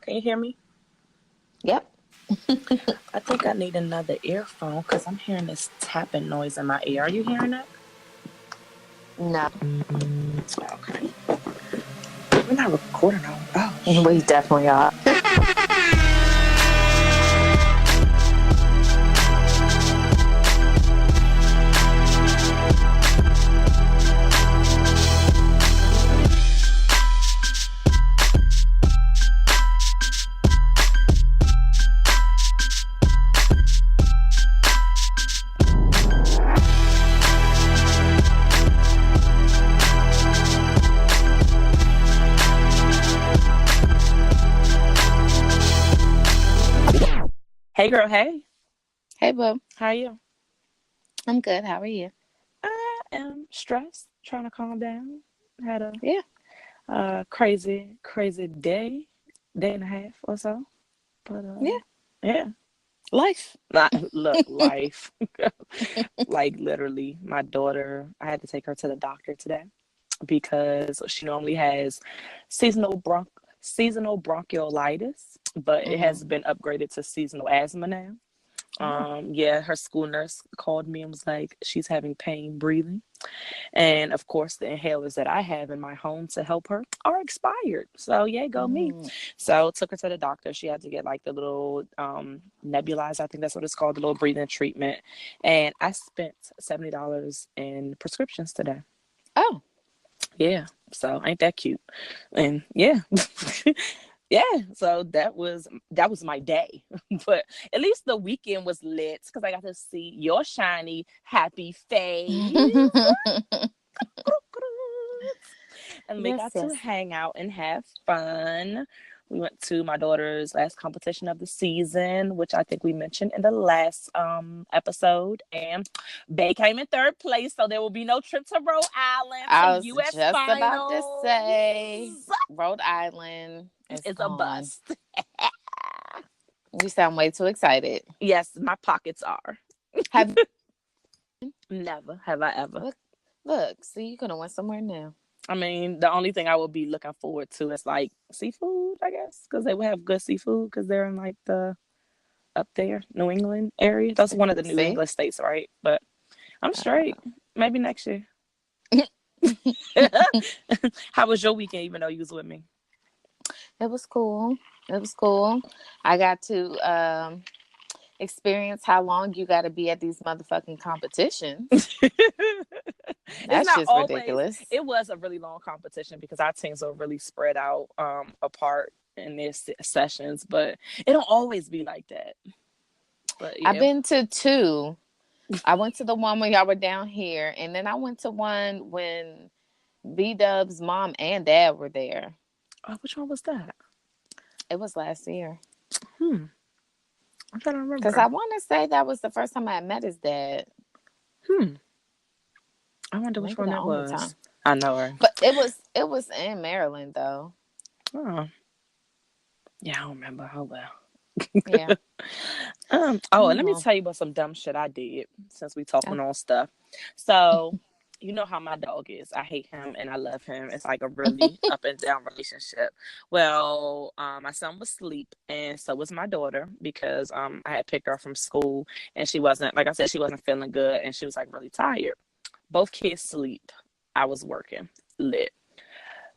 Can you hear me? Yep. I think I need another earphone because I'm hearing this tapping noise in my ear. Are you hearing it? No. Okay. We're not recording on. Oh, We definitely are. hey, girl. Hey. Hey, bub. How are you? I'm good. How are you? I am stressed, trying to calm down. Had a crazy day and a half or so. But yeah. Life. Look, life. Like literally, my daughter. I had to take her to the doctor today because she normally has seasonal bronchiolitis, but it has been upgraded to seasonal asthma now. Her school nurse called me and was like, she's having pain breathing. And of course, the inhalers that I have in my home to help her are expired. So yay, go me. So took her to the doctor. She had to get like the little nebulizer, I think that's what it's called, the little breathing treatment. And I spent $70 in prescriptions today. Oh. Yeah. So ain't that cute? And yeah. Yeah, so that was my day. But at least the weekend was lit because I got to see your shiny, happy face. And we got to hang out and have fun. We went to my daughter's last competition of the season, which I think we mentioned in the last episode. And they came in third place, so there will be no trip to Rhode Island for I was US just finals. about to say Rhode Island is a bust. You sound way too excited. Yes, my pockets are. Have Never have I ever. Look, see, you could have went somewhere new. I mean, the only thing I would be looking forward to is like seafood, I guess, because they would have good seafood because they're in like the up there New England area. That's one of the New England states, right? But I'm straight. Maybe next year. How was your weekend? Even though you was with me, it was cool. I got to experience how long you got to be at these motherfucking competitions. That's just always ridiculous. It was a really long competition because our teams are really spread out apart in their sessions, but it don't always be like that. But yeah. I've been to two. I went to the one when y'all were down here, and then I went to one when B-Dub's mom and dad were there. Oh, which one was that? It was last year. I'm trying to remember. Because I want to say that was the first time I had met his dad. I wonder which one that was. Time. I know her. But it was in Maryland, though. Oh. Yeah, I don't remember how well. Yeah. And let me tell you about some dumb shit I did since we talking on stuff. So, you know how my dog is. I hate him and I love him. It's like a really up and down relationship. Well, my son was asleep and so was my daughter because I had picked her up from school and she wasn't, like I said, she wasn't feeling good and she was like really tired. Both kids sleep. I was working lit.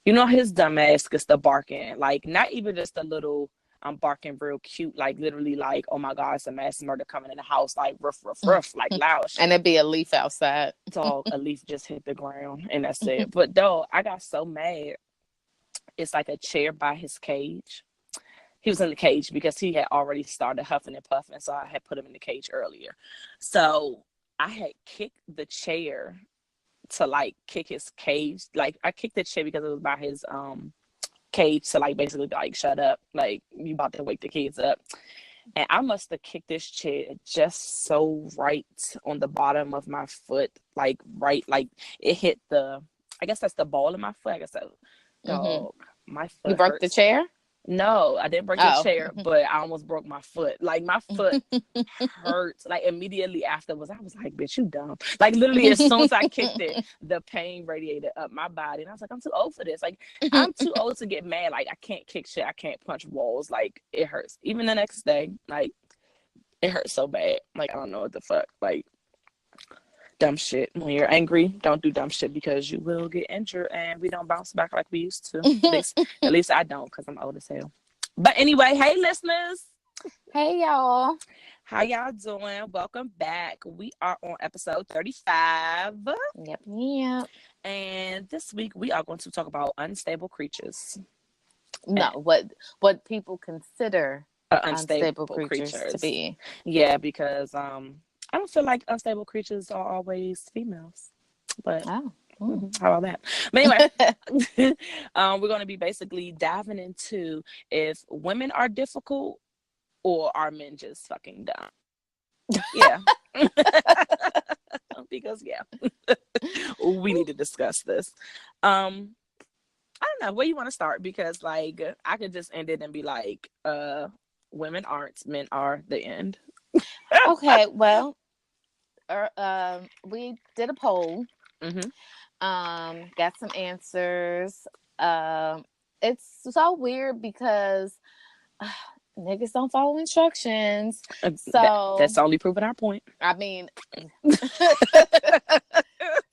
You know his dumb ass gets the barking, like not even just a little I'm barking real cute, like literally like, oh my God, it's a mass murder coming in the house, like ruff, like loud shit. And it'd be a leaf outside. Dog, a leaf just hit the ground and that's it. But though I got so mad, it's like a chair by his cage. He was in the cage because he had already started huffing and puffing, so I had put him in the cage earlier. So I had kicked the chair to like kick his cage. Like I kicked the chair because it was by his cage to like basically like shut up, like you about to wake the kids up. And I must have kicked this chair just so right on the bottom of my foot, like right, like it hit the, I guess that's the ball of my foot. I guess that, dog, my foot. You broke the chair? No, I didn't break the Oh. chair, but I almost broke my foot. Like my foot hurts. Like immediately afterwards, I was like, "Bitch, you dumb!" Like literally, as soon as I kicked it, the pain radiated up my body, and I was like, "I'm too old for this. Like I'm too old to get mad. Like I can't kick shit. I can't punch walls. Like it hurts. Even the next day, like it hurts so bad. Like I don't know what the fuck. Like dumb shit. When you're angry, don't do dumb shit because you will get injured, and we don't bounce back like we used to. At least I don't, because I'm old as hell. But anyway, hey listeners. Hey y'all. How y'all doing? Welcome back. We are on episode 35. Yep. And this week we are going to talk about unstable creatures. No, what people consider unstable creatures to be. Yeah, because I don't feel like unstable creatures are always females. But how about that? But anyway, we're going to be basically diving into if women are difficult or are men just fucking dumb. Yeah. Because we need to discuss this. I don't know where you want to start, because like I could just end it and be like, women aren't, men are, the end. Okay, well, we did a poll. Got some answers. It's so weird because niggas don't follow instructions. So that's only proving our point. I mean,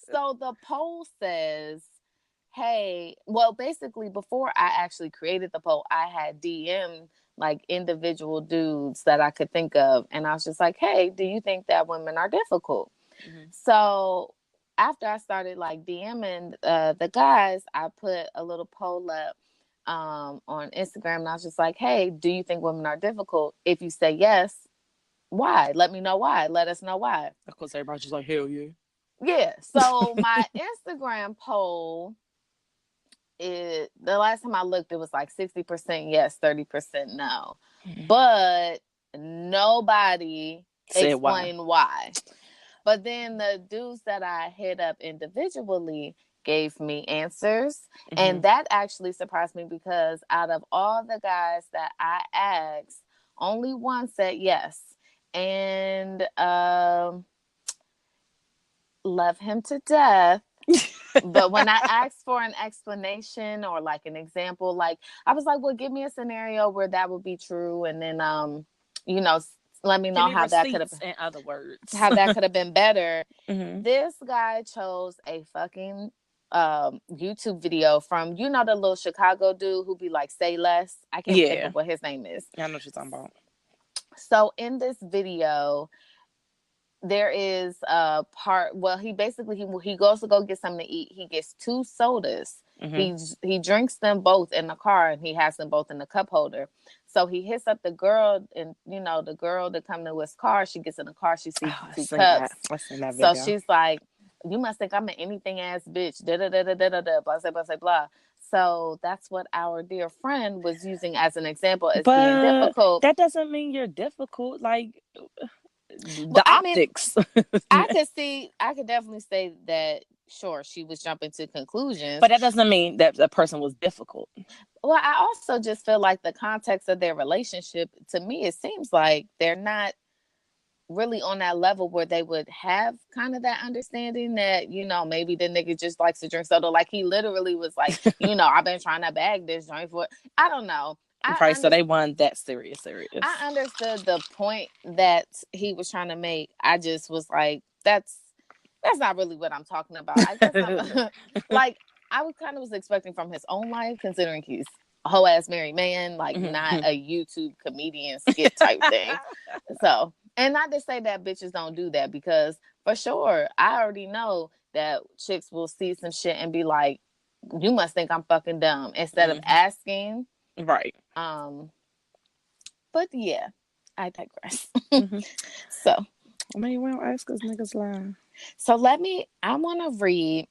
so the poll says, hey, well, basically before I actually created the poll, I had DM'd like individual dudes that I could think of. And I was just like, hey, do you think that women are difficult? So after I started like DMing the guys, I put a little poll up on Instagram, and I was just like, hey, do you think women are difficult? If you say yes, why? Let me know why. Let us know why. Of course, everybody's just like, hell yeah. Yeah. So my Instagram poll, the last time I looked, it was like 60% yes, 30% no. But nobody explained why. But then the dudes that I hit up individually gave me answers. And that actually surprised me, because out of all the guys that I asked, only one said yes. And love him to death. But when I asked for an explanation or like an example, like I was like, well, give me a scenario where that would be true. And then, let me know how that could have been. In other words, how that could have been better. This guy chose a fucking YouTube video from, the little Chicago dude who be like, say less. I can't think of what his name is. I know what you're talking about. So in this video, there is a part, well, he basically he goes to go get something to eat. He gets 2 sodas. He drinks them both in the car, and he has them both in the cup holder. So he hits up the girl, and the girl that come to his car, she gets in the car, she sees 2 cups. So she's like, you must think I'm an anything ass bitch, da da da da da da, blah blah blah blah. So that's what our dear friend was using as an example as being difficult. That doesn't mean you're difficult. Like optics. I could definitely say that. Sure, she was jumping to conclusions, but that doesn't mean that the person was difficult. Well, I also just feel like the context of their relationship, to me, it seems like they're not really on that level where they would have kind of that understanding that, maybe the nigga just likes to drink soda. Like he literally was like, I've been trying to bag this joint for, I don't know. So they weren't that serious. I understood the point that he was trying to make. I just was like, that's not really what I'm talking about. I guess like I was expecting from his own life, considering he's a whole ass married man, like not a YouTube comedian skit type thing. So, and not to say that bitches don't do that, because for sure, I already know that chicks will see some shit and be like, you must think I'm fucking dumb, instead of asking. Right. But yeah, I digress. So, I mean, we don't ask us niggas lie. So I want to read,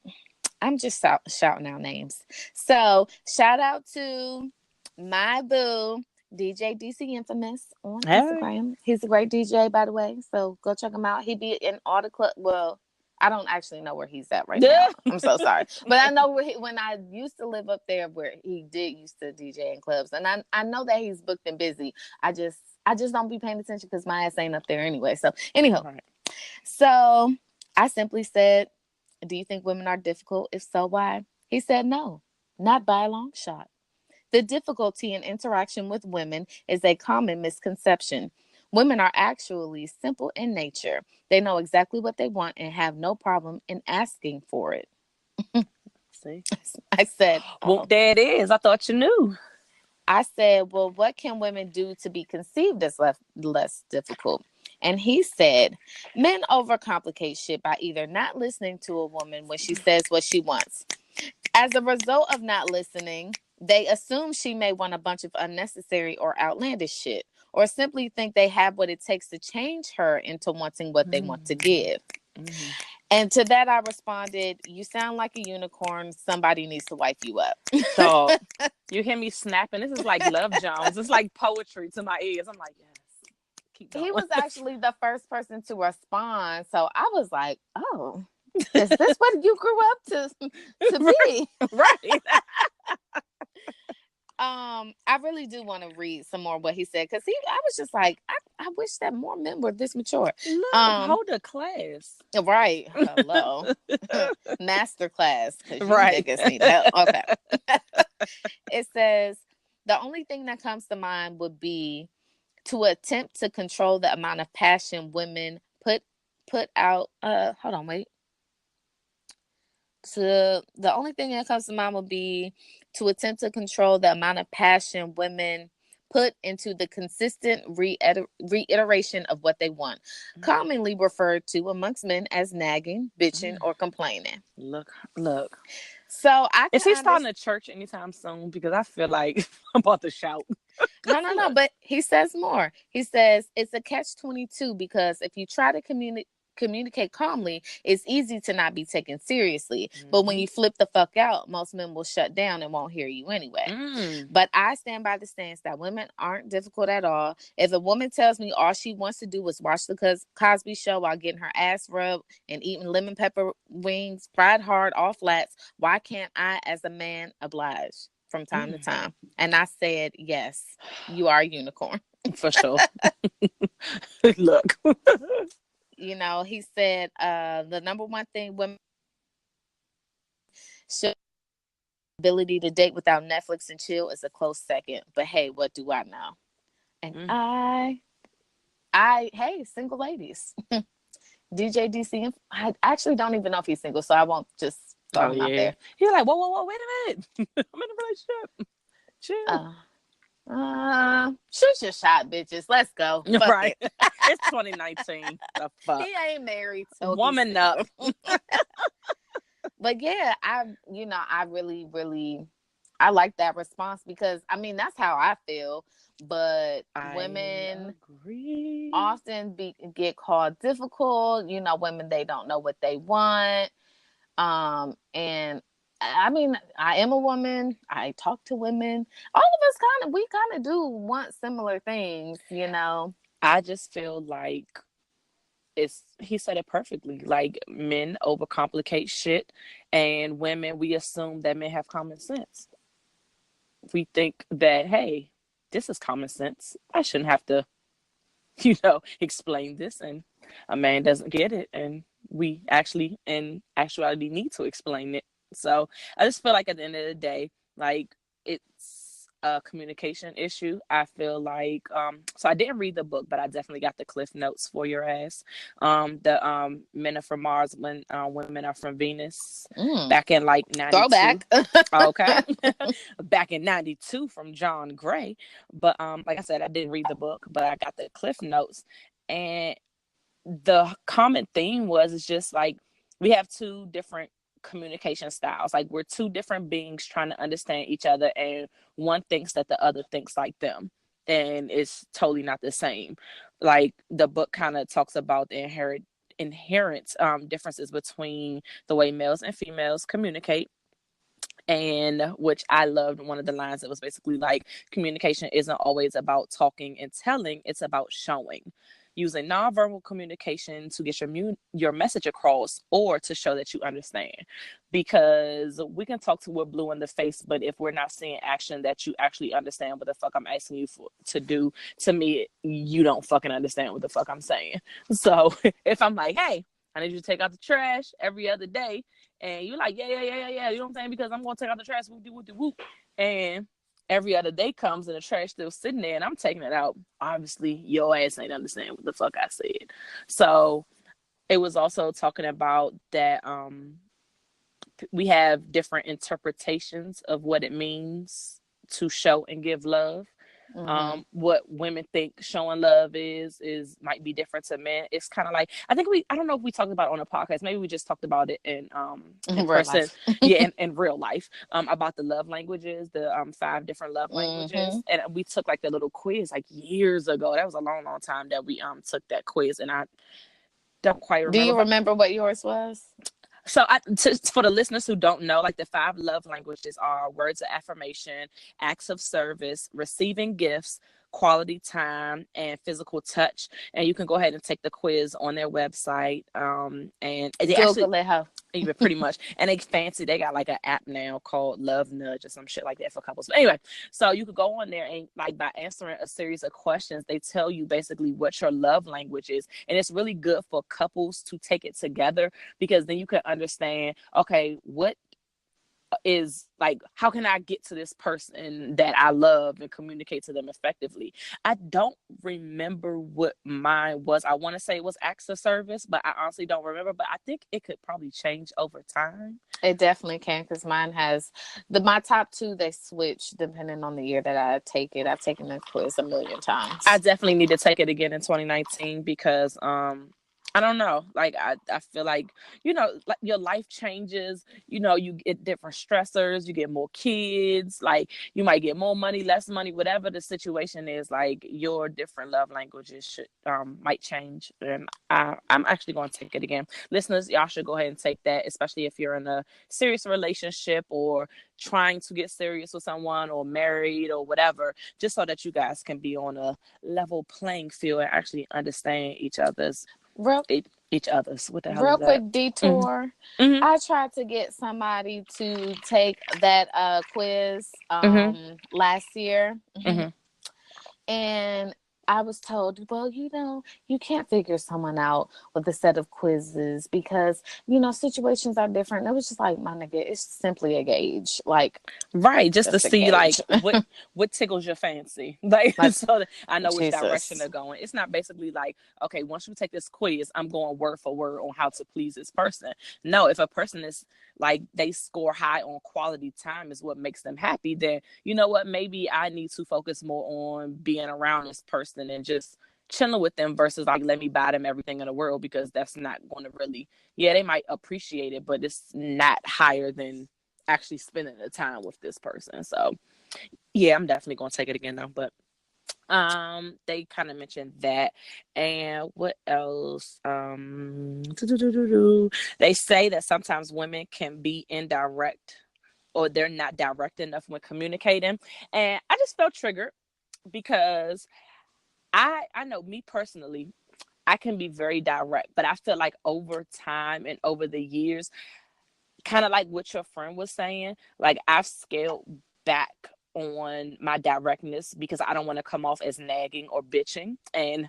I'm just shouting out names. So shout out to my boo, DJ DC Infamous on Instagram. He's a great DJ, by the way. So go check him out. He be in all the club. Well, I don't actually know where he's at right now. I'm so sorry. But I know when I used to live up there where he did used to DJ in clubs. And I know that he's booked and busy. I just don't be paying attention because my ass ain't up there anyway. So anyhow, Right. So I simply said, do you think women are difficult? If so, why? He said, no, not by a long shot. The difficulty in interaction with women is a common misconception. Women are actually simple in nature. They know exactly what they want and have no problem in asking for it. See? I said, Well, there it is. I thought you knew. I said, well, what can women do to be conceived as less difficult? And he said, men overcomplicate shit by either not listening to a woman when she says what she wants. As a result of not listening, they assume she may want a bunch of unnecessary or outlandish shit, or simply think they have what it takes to change her into wanting what they want to give. Mm-hmm. And to that I responded, you sound like a unicorn. Somebody needs to wipe you up. So you hear me snapping. This is like Love Jones. It's like poetry to my ears. I'm like, yes. Keep going. He was actually the first person to respond. So I was like, oh, is this what you grew up to be? Right. I really do want to read some more what he said because I was just like, I wish that more men were this mature. Look, hold a class. Right. Hello. Master class. Because you right. niggas need help. Okay. It says, the only thing that comes to mind would be to attempt to control the amount of passion women put out. Hold on, wait. The only thing that comes to mind would be to attempt to control the amount of passion women put into the consistent reiteration of what they want, commonly referred to amongst men as nagging, bitching, or complaining. Look. So is he starting a church anytime soon? Because I feel like I'm about to shout. No. But he says more. He says it's a catch-22 because if you try to communicate calmly, it's easy to not be taken seriously. Mm-hmm. But when you flip the fuck out, most men will shut down and won't hear you anyway. But I stand by the stance that women aren't difficult at all. If a woman tells me all she wants to do is watch the Cosby Show while getting her ass rubbed and eating lemon pepper wings, fried hard, all flats, why can't I, as a man, oblige from time to time? And I said, yes, you are a unicorn. For sure. Look. You know, he said the number one thing women should ability to date without Netflix and chill is a close second. But hey, what do I know? And hey, single ladies. DJ DC. I actually don't even know if he's single, so I won't just throw him out there. He's like, whoa, wait a minute. I'm in a relationship. Chill. Shoot your shot, bitches. Let's go. Right. It's 2019. The fuck. He ain't married. So woman up. But yeah, I really, really, I like that response because I mean that's how I feel. But women often get called difficult. You know, women, they don't know what they want. And I mean, I am a woman. I talk to women. All of us we kind of do want similar things, you know. I just feel like he said it perfectly. Like, men overcomplicate shit, and women, we assume that men have common sense. We think that, hey, this is common sense. I shouldn't have to, explain this, and a man doesn't get it, and we actually, in actuality, need to explain it. So I just feel like at the end of the day, like, it's a communication issue. I feel like, so I didn't read the book, but I definitely got the cliff notes for your ass. The men are from Mars when women are from Venus. Back in like 92. Throwback. Okay. Back in 92 from John Gray. But like I said, I didn't read the book, but I got the cliff notes. And the common theme it's just like we have two different communication styles. Like, we're two different beings trying to understand each other, and one thinks that the other thinks like them, and it's totally not the same. Like, the book kind of talks about the inherent differences between the way males and females communicate, and which I loved one of the lines that was basically like, communication isn't always about talking and telling, it's about showing. using nonverbal communication to get your message across, or to show that you understand. Because we can talk to we're blue in the face, but if we're not seeing action that you actually understand what the fuck I'm asking you to do, to me, you don't fucking understand what the fuck I'm saying. So if I'm like, hey, I need you to take out the trash every other day, and you're like, yeah, you know what I'm saying? Because I'm going to take out the trash, whoop. And every other day comes and the trash still sitting there and I'm taking it out. Obviously, your ass ain't understand what the fuck I said. So it was also talking about that we have different interpretations of what it means to show and give love. What women think showing love is might be different to men. It's kind of like, I don't know if we talked about it on a podcast. Maybe we just talked about it in person. Yeah, in real life. About the love languages, the 5 different love languages. And we took like the little quiz like years ago. That was a long time that we took that quiz, and I don't quite remember. Do you remember what yours was? So for the listeners who don't know, like the 5 love languages are words of affirmation, acts of service, receiving gifts, quality time, and physical touch. And you can go ahead and take the quiz on their website. And they Google it, even pretty much. And they got like an app now called Love Nudge or some shit like that for couples. But anyway, so you could go on there and like by answering a series of questions, they tell you basically what your love language is. And it's really good for couples to take it together, because then you can understand, okay, what is like, how can I get to this person that I love and communicate to them effectively? I don't remember what mine was. I want to say it was acts of service, but I honestly don't remember. But I think it could probably change over time. It definitely can, because mine has my top 2. They switch depending on the year that I take it. I've taken the quiz a million times. I definitely need to take it again in 2019 because I don't know. Like, I feel like, like your life changes, you get different stressors, you get more kids, like you might get more money, less money, whatever the situation is, like your different love languages might change. And I'm actually going to take it again. Listeners, y'all should go ahead and take that, especially if you're in a serious relationship or trying to get serious with someone or married or whatever, just so that you guys can be on a level playing field and actually understand each other's each other's. What the hell real is that? Quick detour. I tried to get somebody to take that quiz last year, and I was told, well, you can't figure someone out with a set of quizzes because, situations are different. It was just like, my nigga, it's simply a gauge. Like, right. Just to see, like, what tickles your fancy. Like so that I know which direction they're going. It's not basically like, okay, once you take this quiz, I'm going word for word on how to please this person. No, if a person is like, they score high on quality time is what makes them happy, then you know what, maybe I need to focus more on being around this person and just chilling with them versus like, let me buy them everything in the world, because that's not going to really, they might appreciate it, but it's not higher than actually spending the time with this person. So I'm definitely going to take it again though. But they kind of mentioned that. And what else? They say that sometimes women can be indirect, or they're not direct enough when communicating. And I just felt triggered because I know me personally, I can be very direct, but I feel like over time and over the years, kind of like what your friend was saying, like I've scaled back on my directness because I don't want to come off as nagging or bitching. And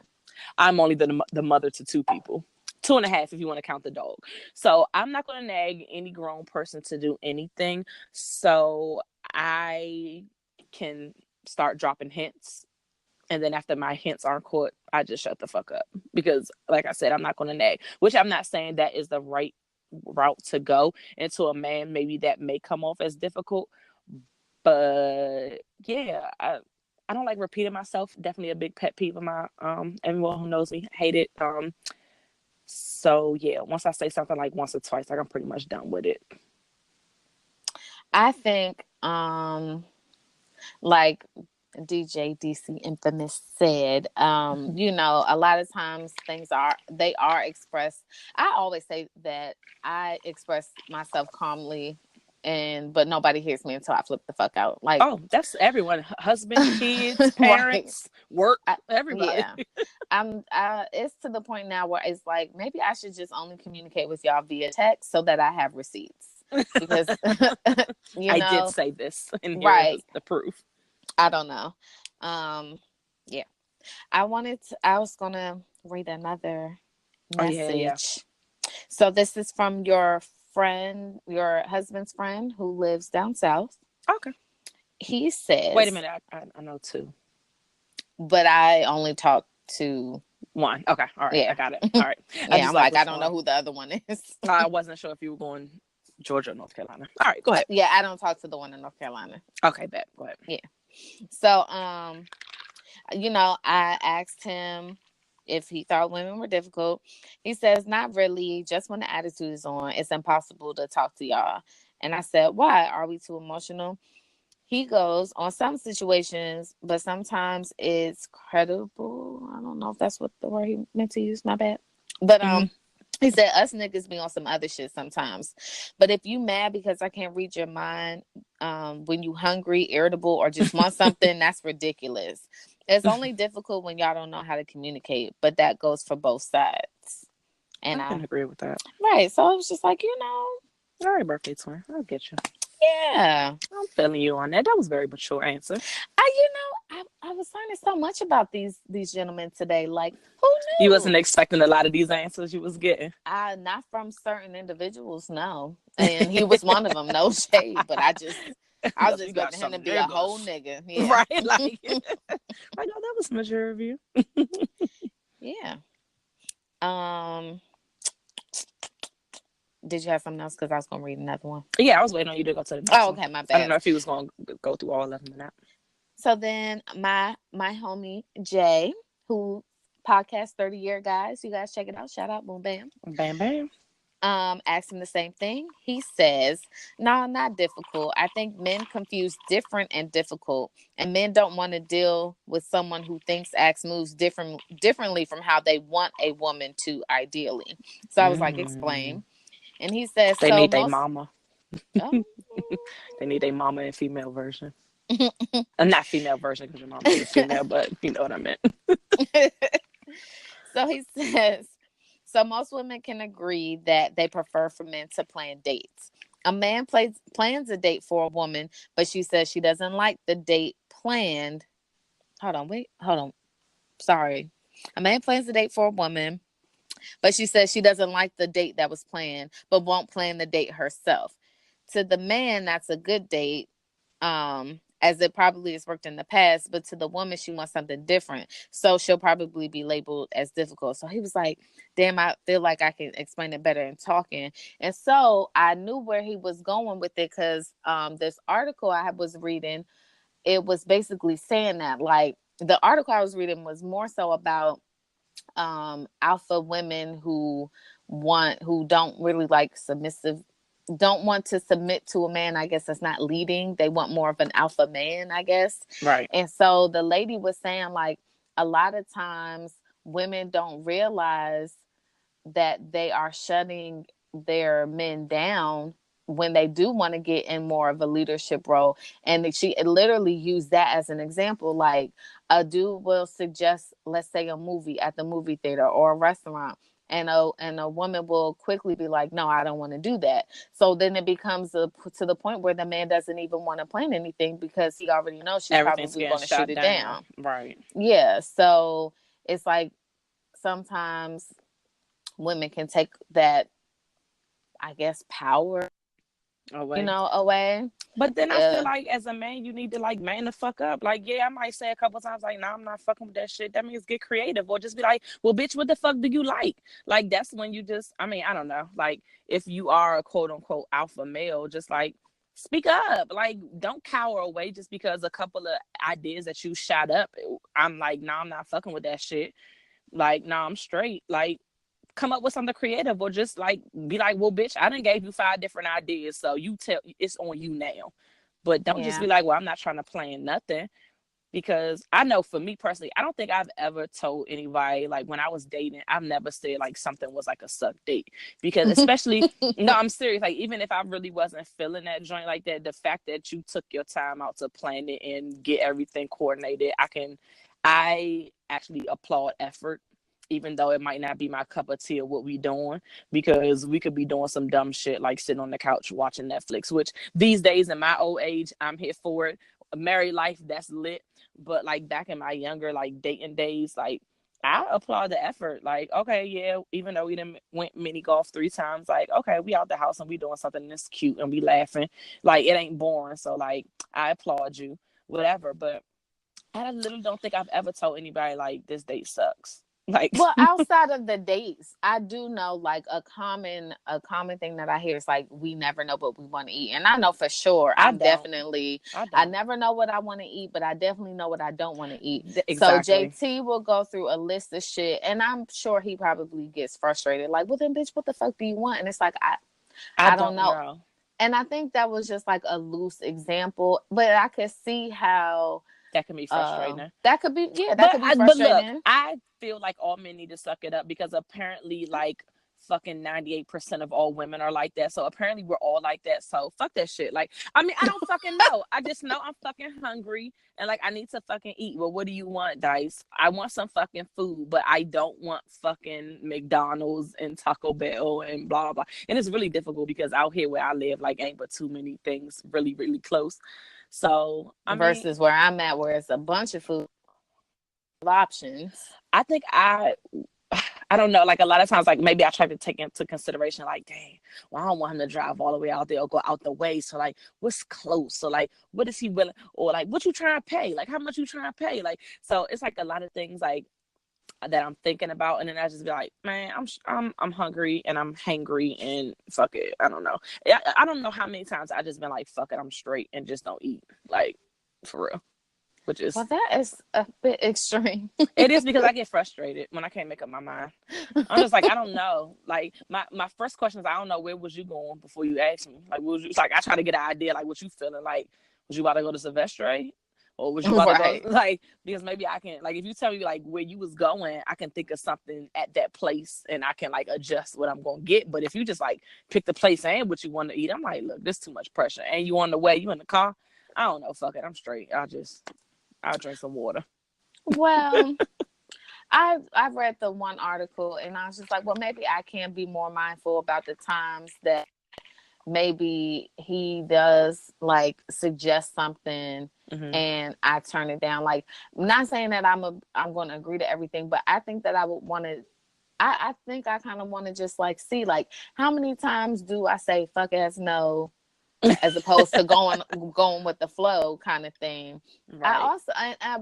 I'm only the mother to 2 people. 2.5 if you want to count the dog. So I'm not going to nag any grown person to do anything. So I can start dropping hints. And then after my hints aren't caught, I just shut the fuck up. Because like I said, I'm not going to nag. Which I'm not saying that is the right route to go. And to a man, maybe that may come off as difficult. But yeah, I don't like repeating myself. Definitely a big pet peeve of my everyone who knows me hate it. So yeah, once I say something like once or twice, like I'm pretty much done with it. I think like DJ DC Infamous said, a lot of times things are expressed. I always say that I express myself calmly, but nobody hears me until I flip the fuck out. Like, oh, that's everyone. Husband, kids, parents, work, everybody. Yeah. It's to the point now where it's like, maybe I should just only communicate with y'all via text so that I have receipts. Because, I did say this, and here right. is the proof. I don't know. Yeah. I was going to read another message. Yeah. So this is from your friend, your husband's friend who lives down south. Okay. He says... Wait a minute. I know two. But I only talk to one. Okay. All right. Yeah. I got it. All right. Yeah, I'm like, I don't know who the other one is. I wasn't sure if you were going Georgia or North Carolina. All right. Go ahead. Yeah, I don't talk to the one in North Carolina. Okay, bet. Go ahead. Yeah. So, I asked him if he thought women were difficult. He says, not really. Just when the attitude is on, it's impossible to talk to y'all. And I said, why? Are we too emotional? He goes, on some situations, but sometimes it's credible. I don't know if that's what the word he meant to use. My bad. But he said, us niggas be on some other shit sometimes. But if you mad because I can't read your mind, when you hungry, irritable, or just want something, that's ridiculous. It's only difficult when y'all don't know how to communicate, but that goes for both sides. And I can agree with that. Right. So I was just like, all right, birthday twin. I'll get you. Yeah. I'm feeling you on that. That was a very mature answer. I was learning so much about these gentlemen today. Like, who knew? You wasn't expecting a lot of these answers you was getting. Not from certain individuals, no. And he was one of them. No shade, but I was just expecting him to be a whole nigga. Yeah. Right? Like, that was mature of you. Yeah. Did you have something else? Because I was going to read another one. Yeah, I was waiting on you to go to the next one. Okay, my bad. I don't know if he was going to go through all of them or not. So then my homie, Jay, who podcast 30 Year Guys, you guys check it out. Shout out, boom, bam. Bam, bam. Asked him the same thing. He says, no, not difficult. I think men confuse different and difficult. And men don't want to deal with someone who thinks, acts, moves differently from how they want a woman to ideally. So I was like, explain. And he says, they need their mama. Oh. They need a mama and female version. Not female version because your mama is female, but you know what I meant. So he says, so most women can agree that they prefer for men to plan dates. A man plans a date for a woman, but she says she doesn't like the date planned. Hold on. Sorry. A man plans a date for a woman, but she says she doesn't like the date that was planned, but won't plan the date herself. To the man, that's a good date, as it probably has worked in the past, but to the woman, she wants something different. So she'll probably be labeled as difficult. So he was like, damn, I feel like I can explain it better in talking. And so I knew where he was going with it because this article I was reading, it was basically saying that, like, the article I was reading was more so about alpha women who don't really like submissive, don't want to submit to a man, I guess, that's not leading. They want more of an alpha man, I guess. Right. And so the lady was saying, like, a lot of times women don't realize that they are shutting their men down when they do want to get in more of a leadership role. And she literally used that as an example. Like, a dude will suggest, let's say, a movie at the movie theater or a restaurant. And a woman will quickly be like, no, I don't want to do that. So then it becomes to the point where the man doesn't even want to plan anything because he already knows she's probably going to shoot it down. Right. Yeah. So it's like sometimes women can take that, I guess, power away. But then I feel like as a man, you need to like man the fuck up. Like, yeah, I might say a couple times like, nah, I'm not fucking with that shit. That means get creative, or just be like, well, bitch, what the fuck do you like? Like, that's when you just, I mean, I don't know. Like, if you are a quote unquote alpha male, just like speak up. Like, don't cower away just because a couple of ideas that you shot up. I'm like, nah, I'm not fucking with that shit. Like, nah, I'm straight. Like, come up with something creative, or just like be like, well, bitch, I done gave you 5 different ideas, so you tell, it's on you now. But don't just be like, well, I'm not trying to plan nothing. Because I know for me personally, I don't think I've ever told anybody, like, when I was dating, I've never said like something was like a suck date. Because especially no, I'm serious, like, even if I really wasn't feeling that joint like that, the fact that you took your time out to plan it and get everything coordinated, I actually applaud effort, even though it might not be my cup of tea of what we doing, because we could be doing some dumb shit like sitting on the couch watching Netflix, which these days in my old age, I'm here for it. A married life, that's lit. But like back in my younger like dating days, like I applaud the effort. Like, okay, yeah, even though we didn't went mini golf 3 times, like, okay, we out the house and we doing something that's cute and we laughing. Like, it ain't boring. So like, I applaud you, whatever. But I literally don't think I've ever told anybody like this date sucks. Like, Well, outside of the dates, I do know like a common thing that I hear is like we never know what we want to eat. And I know for sure I never know what I want to eat, but I definitely know what I don't want to eat. Exactly. So JT will go through a list of shit, and I'm sure he probably gets frustrated. Like, well then bitch, what the fuck do you want? And it's like I don't know. And I think that was just like a loose example, but I could see how that can be frustrating. That could be frustrating. But look, I feel like all men need to suck it up, because apparently like fucking 98% of all women are like that. So apparently we're all like that. So fuck that shit. Like, I mean, I don't fucking know. I just know I'm fucking hungry and like I need to fucking eat. Well, what do you want, Dice? I want some fucking food, but I don't want fucking McDonald's and Taco Bell and blah blah. And it's really difficult because out here where I live, like ain't but too many things really, really close. So versus where I'm at, where it's a bunch of food options. I think I don't know. Like a lot of times, like maybe I try to take into consideration, like, dang, well, I don't want him to drive all the way out there or go out the way. So like, what's close? So like, what is he willing? Or like, what you trying to pay? Like, how much you trying to pay? Like, so it's like a lot of things like that I'm thinking about, and then I just be like, man, I'm hungry and I'm hangry and fuck it. I don't know. I don't know how many times I just been like, fuck it, I'm straight and just don't eat. Like, for real. Which is, well, that is a bit extreme. It is, because I get frustrated when I can't make up my mind. I'm just like, I don't know. Like my first question is, I don't know, where was you going before you asked me? Like, what was you? It's like I try to get an idea, like what you feeling. Like, was you about to go to Sylvester? Or was you about to go, like, because maybe I can, like, if you tell me like where you was going, I can think of something at that place and I can like adjust what I'm gonna get. But if you just like pick the place and what you want to eat, I'm like, look, this is too much pressure. And you on the way, you in the car, I don't know, fuck it, I'm straight. I'll drink some water. Well, I've read the one article and I was just like, well, maybe I can be more mindful about the times that maybe he does like suggest something and I turn it down. Like, I'm not saying that I'm going to agree to everything, but I think that I would want to. I think I kind of want to just like see like how many times do I say fuck ass no, as opposed to going with the flow kind of thing. Right. I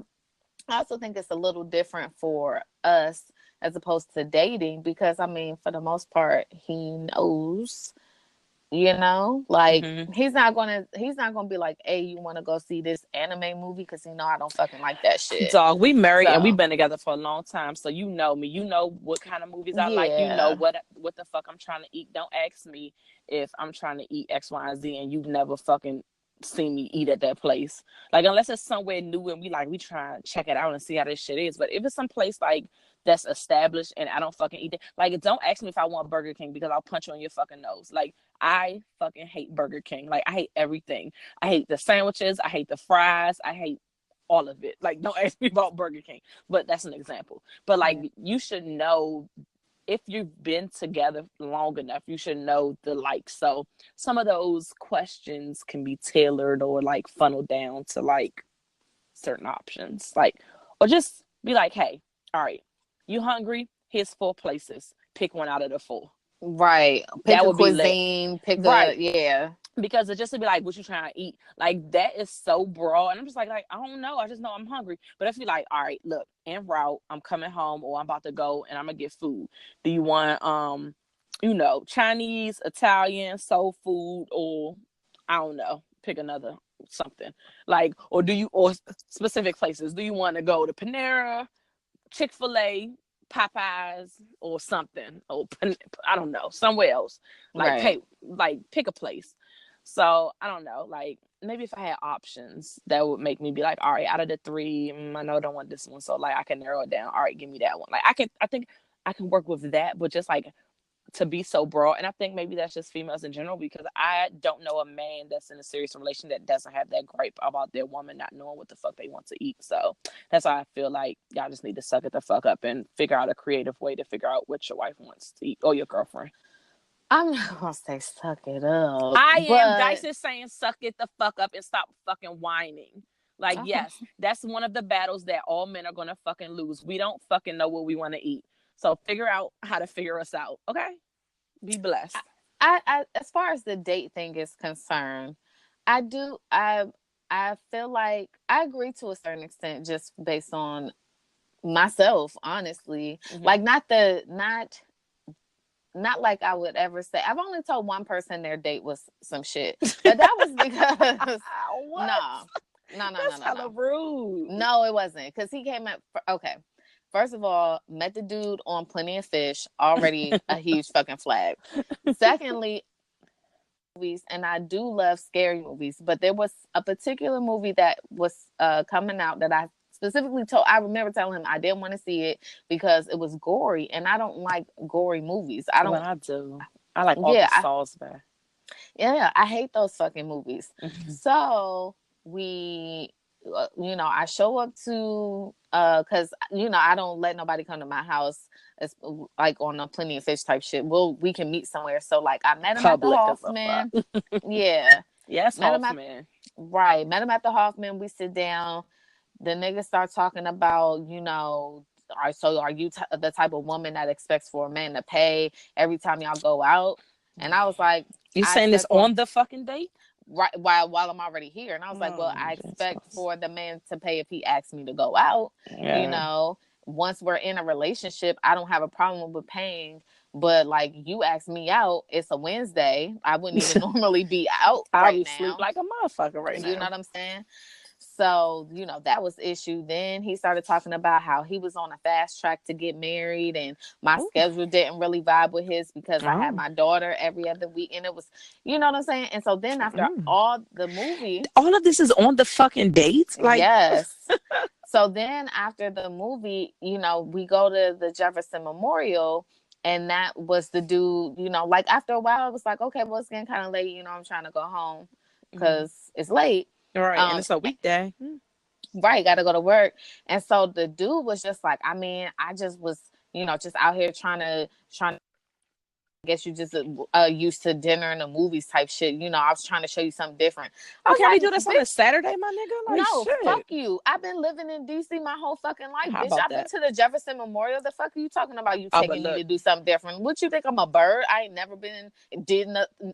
also think it's a little different for us as opposed to dating, because I mean, for the most part, he knows, you know, like he's not gonna be like, hey, you want to go see this anime movie, because he know I don't fucking like that shit. Dog, we married and we've been together for a long time, so you know me, you know what kind of movies I like, you know what the fuck I'm trying to eat. Don't ask me if I'm trying to eat X, Y, and Z and you've never fucking seen me eat at that place. Like, unless it's somewhere new and we try to check it out and see how this shit is. But if it's some place like that's established and I don't fucking eat it, like, don't ask me if I want Burger King, because I'll punch you on your fucking nose. Like, I fucking hate Burger King. Like, I hate everything. I hate the sandwiches, I hate the fries, I hate all of it. Like, don't ask me about Burger King, but that's an example. But like, you should know, if you've been together long enough, you should know the likes. So some of those questions can be tailored or like funneled down to like certain options, like, or just be like, hey, all right, you hungry? Here's 4 places. Pick one out of the 4. Right. Pick a cuisine. Because it just to be like, what you trying to eat? Like, that is so broad. And I'm just like, I don't know. I just know I'm hungry. But if you're like, all right, look, en route, I'm coming home or I'm about to go and I'm going to get food. Do you want, Chinese, Italian, soul food, or I don't know, pick another something. Like, or specific places. Do you want to go to Panera, Chick-fil-A, Popeyes, or something, or I don't know, somewhere else. Like, hey, like, pick a place. So I don't know, like, maybe if I had options, that would make me be like, all right, out of the 3, I know I don't want this one, so like I can narrow it down. All right, give me that one. Like, I think I can work with that, but just like to be so broad. And I think maybe that's just females in general, because I don't know a man that's in a serious relation that doesn't have that gripe about their woman not knowing what the fuck they want to eat. So that's why I feel like y'all just need to suck it the fuck up and figure out a creative way to figure out what your wife wants to eat, or your girlfriend. I'm not gonna say suck it up. Dice is saying suck it the fuck up and stop fucking whining. Like, yes, that's one of the battles that all men are gonna fucking lose. We don't fucking know what we want to eat. So figure out how to figure us out. Okay? Be blessed. I as far as the date thing is concerned, I feel like I agree to a certain extent, just based on myself, honestly. Like, not like I would ever say. I've only told one person their date was some shit, but that was because no. That's hella rude. No, it wasn't, because he came up. Okay, first of all, met the dude on Plenty of Fish, already a huge fucking flag. Secondly, movies, and I do love scary movies, but there was a particular movie that was coming out that I specifically I remember telling him I didn't want to see it because it was gory, and I don't like gory movies. I do. I like August Salsbury. Yeah, I hate those fucking movies. So we, I show up to, because, I don't let nobody come to my house. It's like on a Plenty of Fish type shit. We can meet somewhere. So, like, I met him at the Hoffman. Yeah. Yes, Hoffman. Right. Met him at the Hoffman. We sit down. The nigga starts talking about, all right, so are you the type of woman that expects for a man to pay every time y'all go out? And I was like, you saying this on the fucking date? Right, while I'm already here. And I was like, well, I expect for the man to pay if he asks me to go out. Yeah. Once we're in a relationship, I don't have a problem with paying. But, like, you ask me out, it's a Wednesday. I wouldn't even normally be out right now. Sleep like a motherfucker right now. You know what I'm saying? So, that was issue. Then he started talking about how he was on a fast track to get married, and my schedule didn't really vibe with his because I had my daughter every other week, and it was, you know what I'm saying? And so then after all the movie... All of this is on the fucking date? Like... Yes. So then after the movie, we go to the Jefferson Memorial, and that was the dude, like, after a while, I was like, okay, well, it's getting kind of late, I'm trying to go home because it's late. Right, and it's a weekday. Right, got to go to work. And so the dude was just like, I just was, just out here trying to, I guess you just used to dinner and the movies type shit. I was trying to show you something different. Can we do this on a Saturday, my nigga? Like, no, shit. Fuck you. I've been living in D.C. my whole fucking life, bitch. I've been to the Jefferson Memorial. The fuck are you talking about? You taking me to do something different? What you think? I'm a bird? I ain't never did nothing.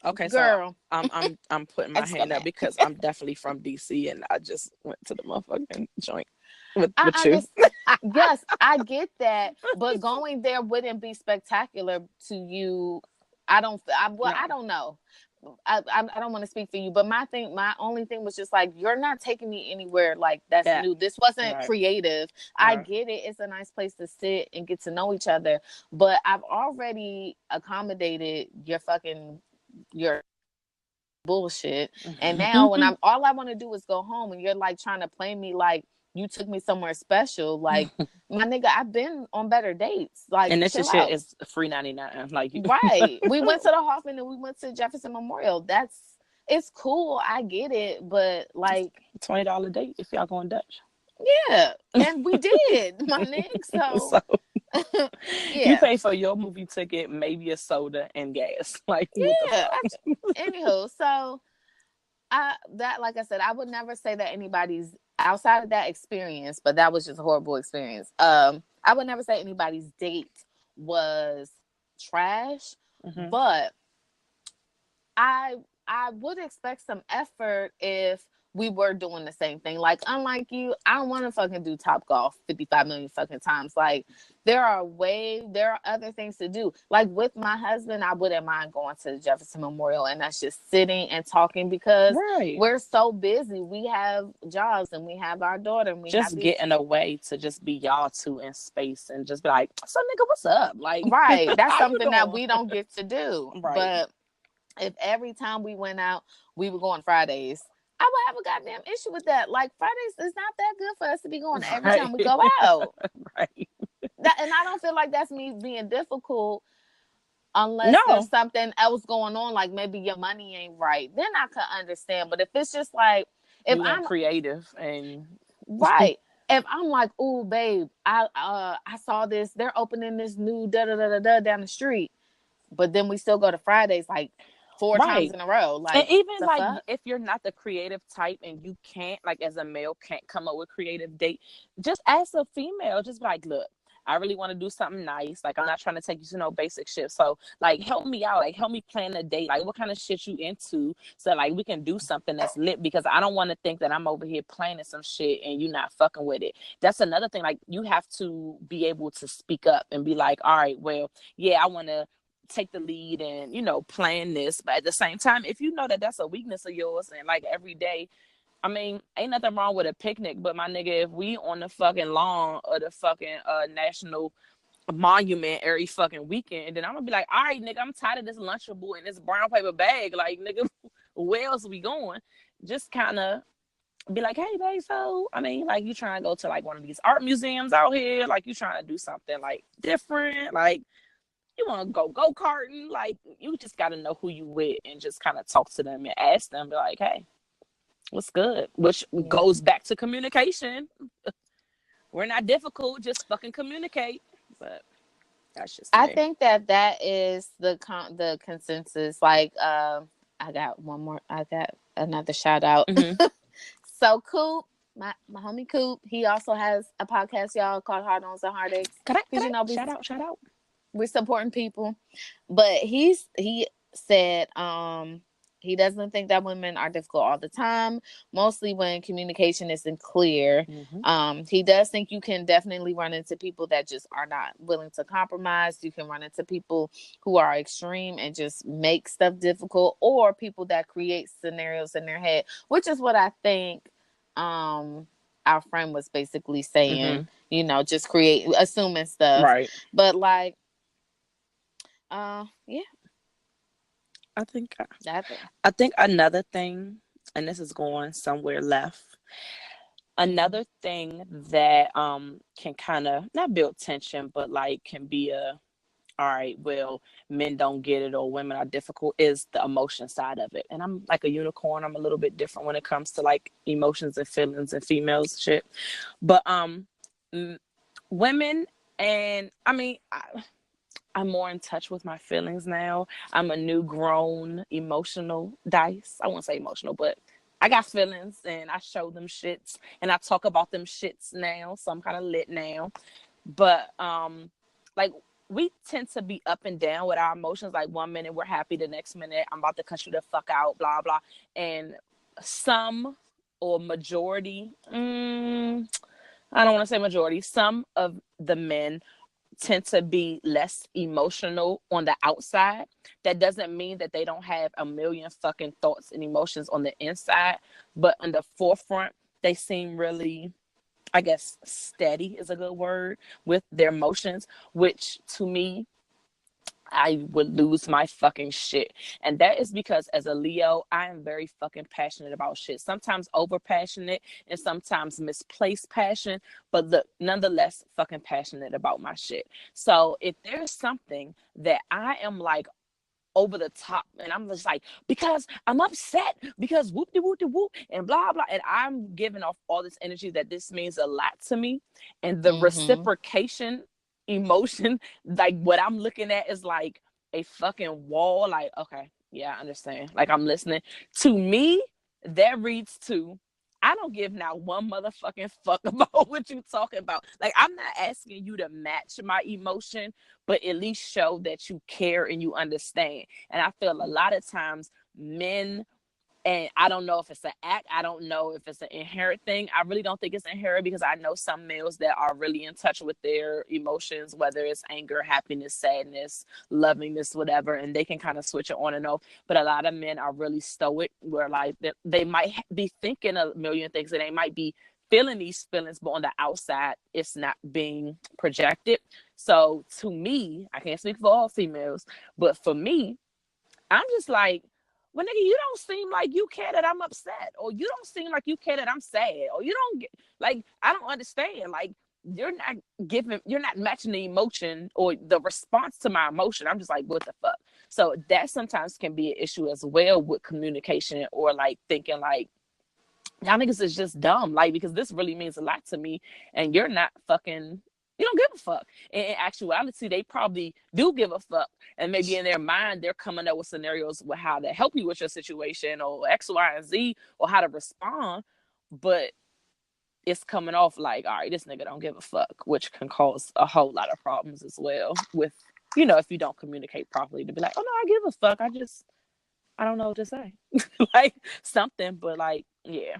Okay, girl. So I'm putting my hand up because I'm definitely from DC and I just went to the motherfucking joint with you. Yes, I get that, but going there wouldn't be spectacular to you. I don't know. I don't want to speak for you, but my only thing was just like, you're not taking me anywhere like that's new. This wasn't creative. I get it. It's a nice place to sit and get to know each other, but I've already accommodated your bullshit. And now when all I want to do is go home, and you're like trying to play me like you took me somewhere special. Like, my nigga, I've been on better dates. Like, and this shit is free 99. Like, right. We went to the Hoffman and we went to Jefferson Memorial. It's cool. I get it, but like $20 date if y'all going Dutch. Yeah, and we did, my nigga. So yeah. You pay for your movie ticket, maybe a soda and gas. Like, yeah. Anywho, so like I said, I would never say that anybody's outside of that experience, but that was just a horrible experience. I would never say anybody's date was trash, but I would expect some effort if we were doing the same thing. Like, unlike you, I don't want to fucking do Topgolf 55 million fucking times. Like, there are other things to do. Like, with my husband, I wouldn't mind going to the Jefferson Memorial and that's just sitting and talking because we're so busy. We have jobs and we have our daughter. And we just getting away to just be y'all two in space and just be like, so nigga, what's up? Like, right. That's something that we don't get to do. Right. But if every time we went out, we would go on Fridays, I would have a goddamn issue with that. Like, Fridays is not that good for us to be going every time we go out. Right. And I don't feel like that's me being difficult. unless there's No, something else going on, like maybe your money ain't right. Then I could understand. But if it's just like, if we want I'm creative and right, if I'm like, oh babe, I saw this, they're opening this new da da da da da down the street, but then we still go to Fridays like 4 times right. in a row. And Like even the like fuck? if you're not the creative type and you can't, like as a male, can't come up with creative date, just ask a female, just be like, look, I really want to do something nice. Like I'm not trying to take you to no basic shit. So like help me out. Like help me plan a date. Like what kind of shit you into? So like we can do something that's lit because I don't want to think that I'm over here planning some shit and you not fucking with it. That's another thing. Like you have to be able to speak up and be like, all right, well, yeah, I want to take the lead and plan this, but at the same time, if you know that that's a weakness of yours, and like every day, I mean, ain't nothing wrong with a picnic, but my nigga, if we on the fucking lawn of the fucking national monument every fucking weekend, then I'm gonna be like, all right, nigga, I'm tired of this lunchable and this brown paper bag, like nigga, where else we going? Just kind of be like, hey babe, so I mean, like you trying to go to like one of these art museums out here, like you trying to do something like different, like you want to go karting, like you just got to know who you with and just kind of talk to them and ask them, be like, hey, what's good? Which Yeah. goes back to communication. We're not difficult, just fucking communicate. But that's just I me. think that is the consensus. Like, I got one more. I got another shout out. Mm-hmm. So Coop, my homie Coop, he also has a podcast, y'all, called Hard Ons and Heartaches. Could Because I shout out? we're supporting people, but he said he doesn't think that women are difficult all the time, mostly when communication isn't clear. Mm-hmm. He does think you can definitely run into people that just are not willing to compromise. You can run into people who are extreme and just make stuff difficult, or people that create scenarios in their head, which is what I think our friend was basically saying. Mm-hmm. Just assuming stuff. Right. But like, yeah, I think that's it. I think another thing, and this is going somewhere left. Another thing that can kind of not build tension, but like can be a all right, well, men don't get it or women are difficult is the emotion side of it. And I'm like a unicorn. I'm a little bit different when it comes to like emotions and feelings and females shit. But women, and I mean, I'm more in touch with my feelings now. I'm a new grown emotional dice. I won't say emotional, but I got feelings and I show them shits and I talk about them shits now. So I'm kind of lit now. But like we tend to be up and down with our emotions. Like 1 minute we're happy, the next minute I'm about to cut you the fuck out, blah blah. And some or majority, I don't want to say majority, some of the men tend to be less emotional on the outside. That doesn't mean that they don't have a million fucking thoughts and emotions on the inside, but in the forefront, they seem really, I guess, steady is a good word with their emotions, which to me, I would lose my fucking shit. And that is because as a Leo, I am very fucking passionate about shit. Sometimes over passionate and sometimes misplaced passion. But look, nonetheless, fucking passionate about my shit. So if there's something that I am like over the top and I'm just like, because I'm upset, because whoop de whoop de whoop and blah blah. And I'm giving off all this energy that this means a lot to me. And the Mm-hmm. reciprocation emotion, like what I'm looking at is like a fucking wall. Like, okay, yeah, I understand. Like I'm listening. To me, that reads to I don't give now one motherfucking fuck about what you talking about. Like I'm not asking you to match my emotion, but at least show that you care and you understand. And I feel a lot of times men, and I don't know if it's an act, I don't know if it's an inherent thing. I really don't think it's inherent because I know some males that are really in touch with their emotions, whether it's anger, happiness, sadness, lovingness, whatever, and they can kind of switch it on and off. But a lot of men are really stoic, where like they might be thinking a million things and they might be feeling these feelings, but on the outside, it's not being projected. So to me, I can't speak for all females, but for me, I'm just like, well, nigga, you don't seem like you care that I'm upset, or you don't seem like you care that I'm sad, or you don't get like I don't understand. Like you're not matching the emotion or the response to my emotion. I'm just like, what the fuck? So that sometimes can be an issue as well with communication, or like thinking like, y'all niggas is just dumb, like, because this really means a lot to me, and you're not fucking, you don't give a fuck. In actuality, they probably do give a fuck, and maybe in their mind they're coming up with scenarios with how to help you with your situation, or X, Y, and Z, or how to respond, but it's coming off like, all right, this nigga don't give a fuck, which can cause a whole lot of problems as well with, if you don't communicate properly, to be like, oh no, I give a fuck, I don't know what to say. Like something, but like, yeah,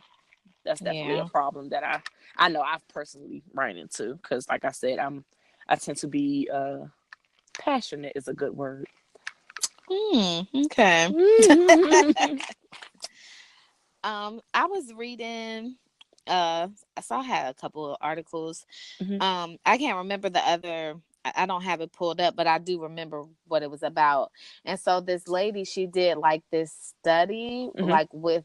that's definitely a problem that I know I've personally ran into, because like I said, I tend to be passionate is a good word. Okay. I was reading, so I had a couple of articles. Mm-hmm. I can't remember the other, I don't have it pulled up, but I do remember what it was about. And so this lady, she did like this study, Mm-hmm. like with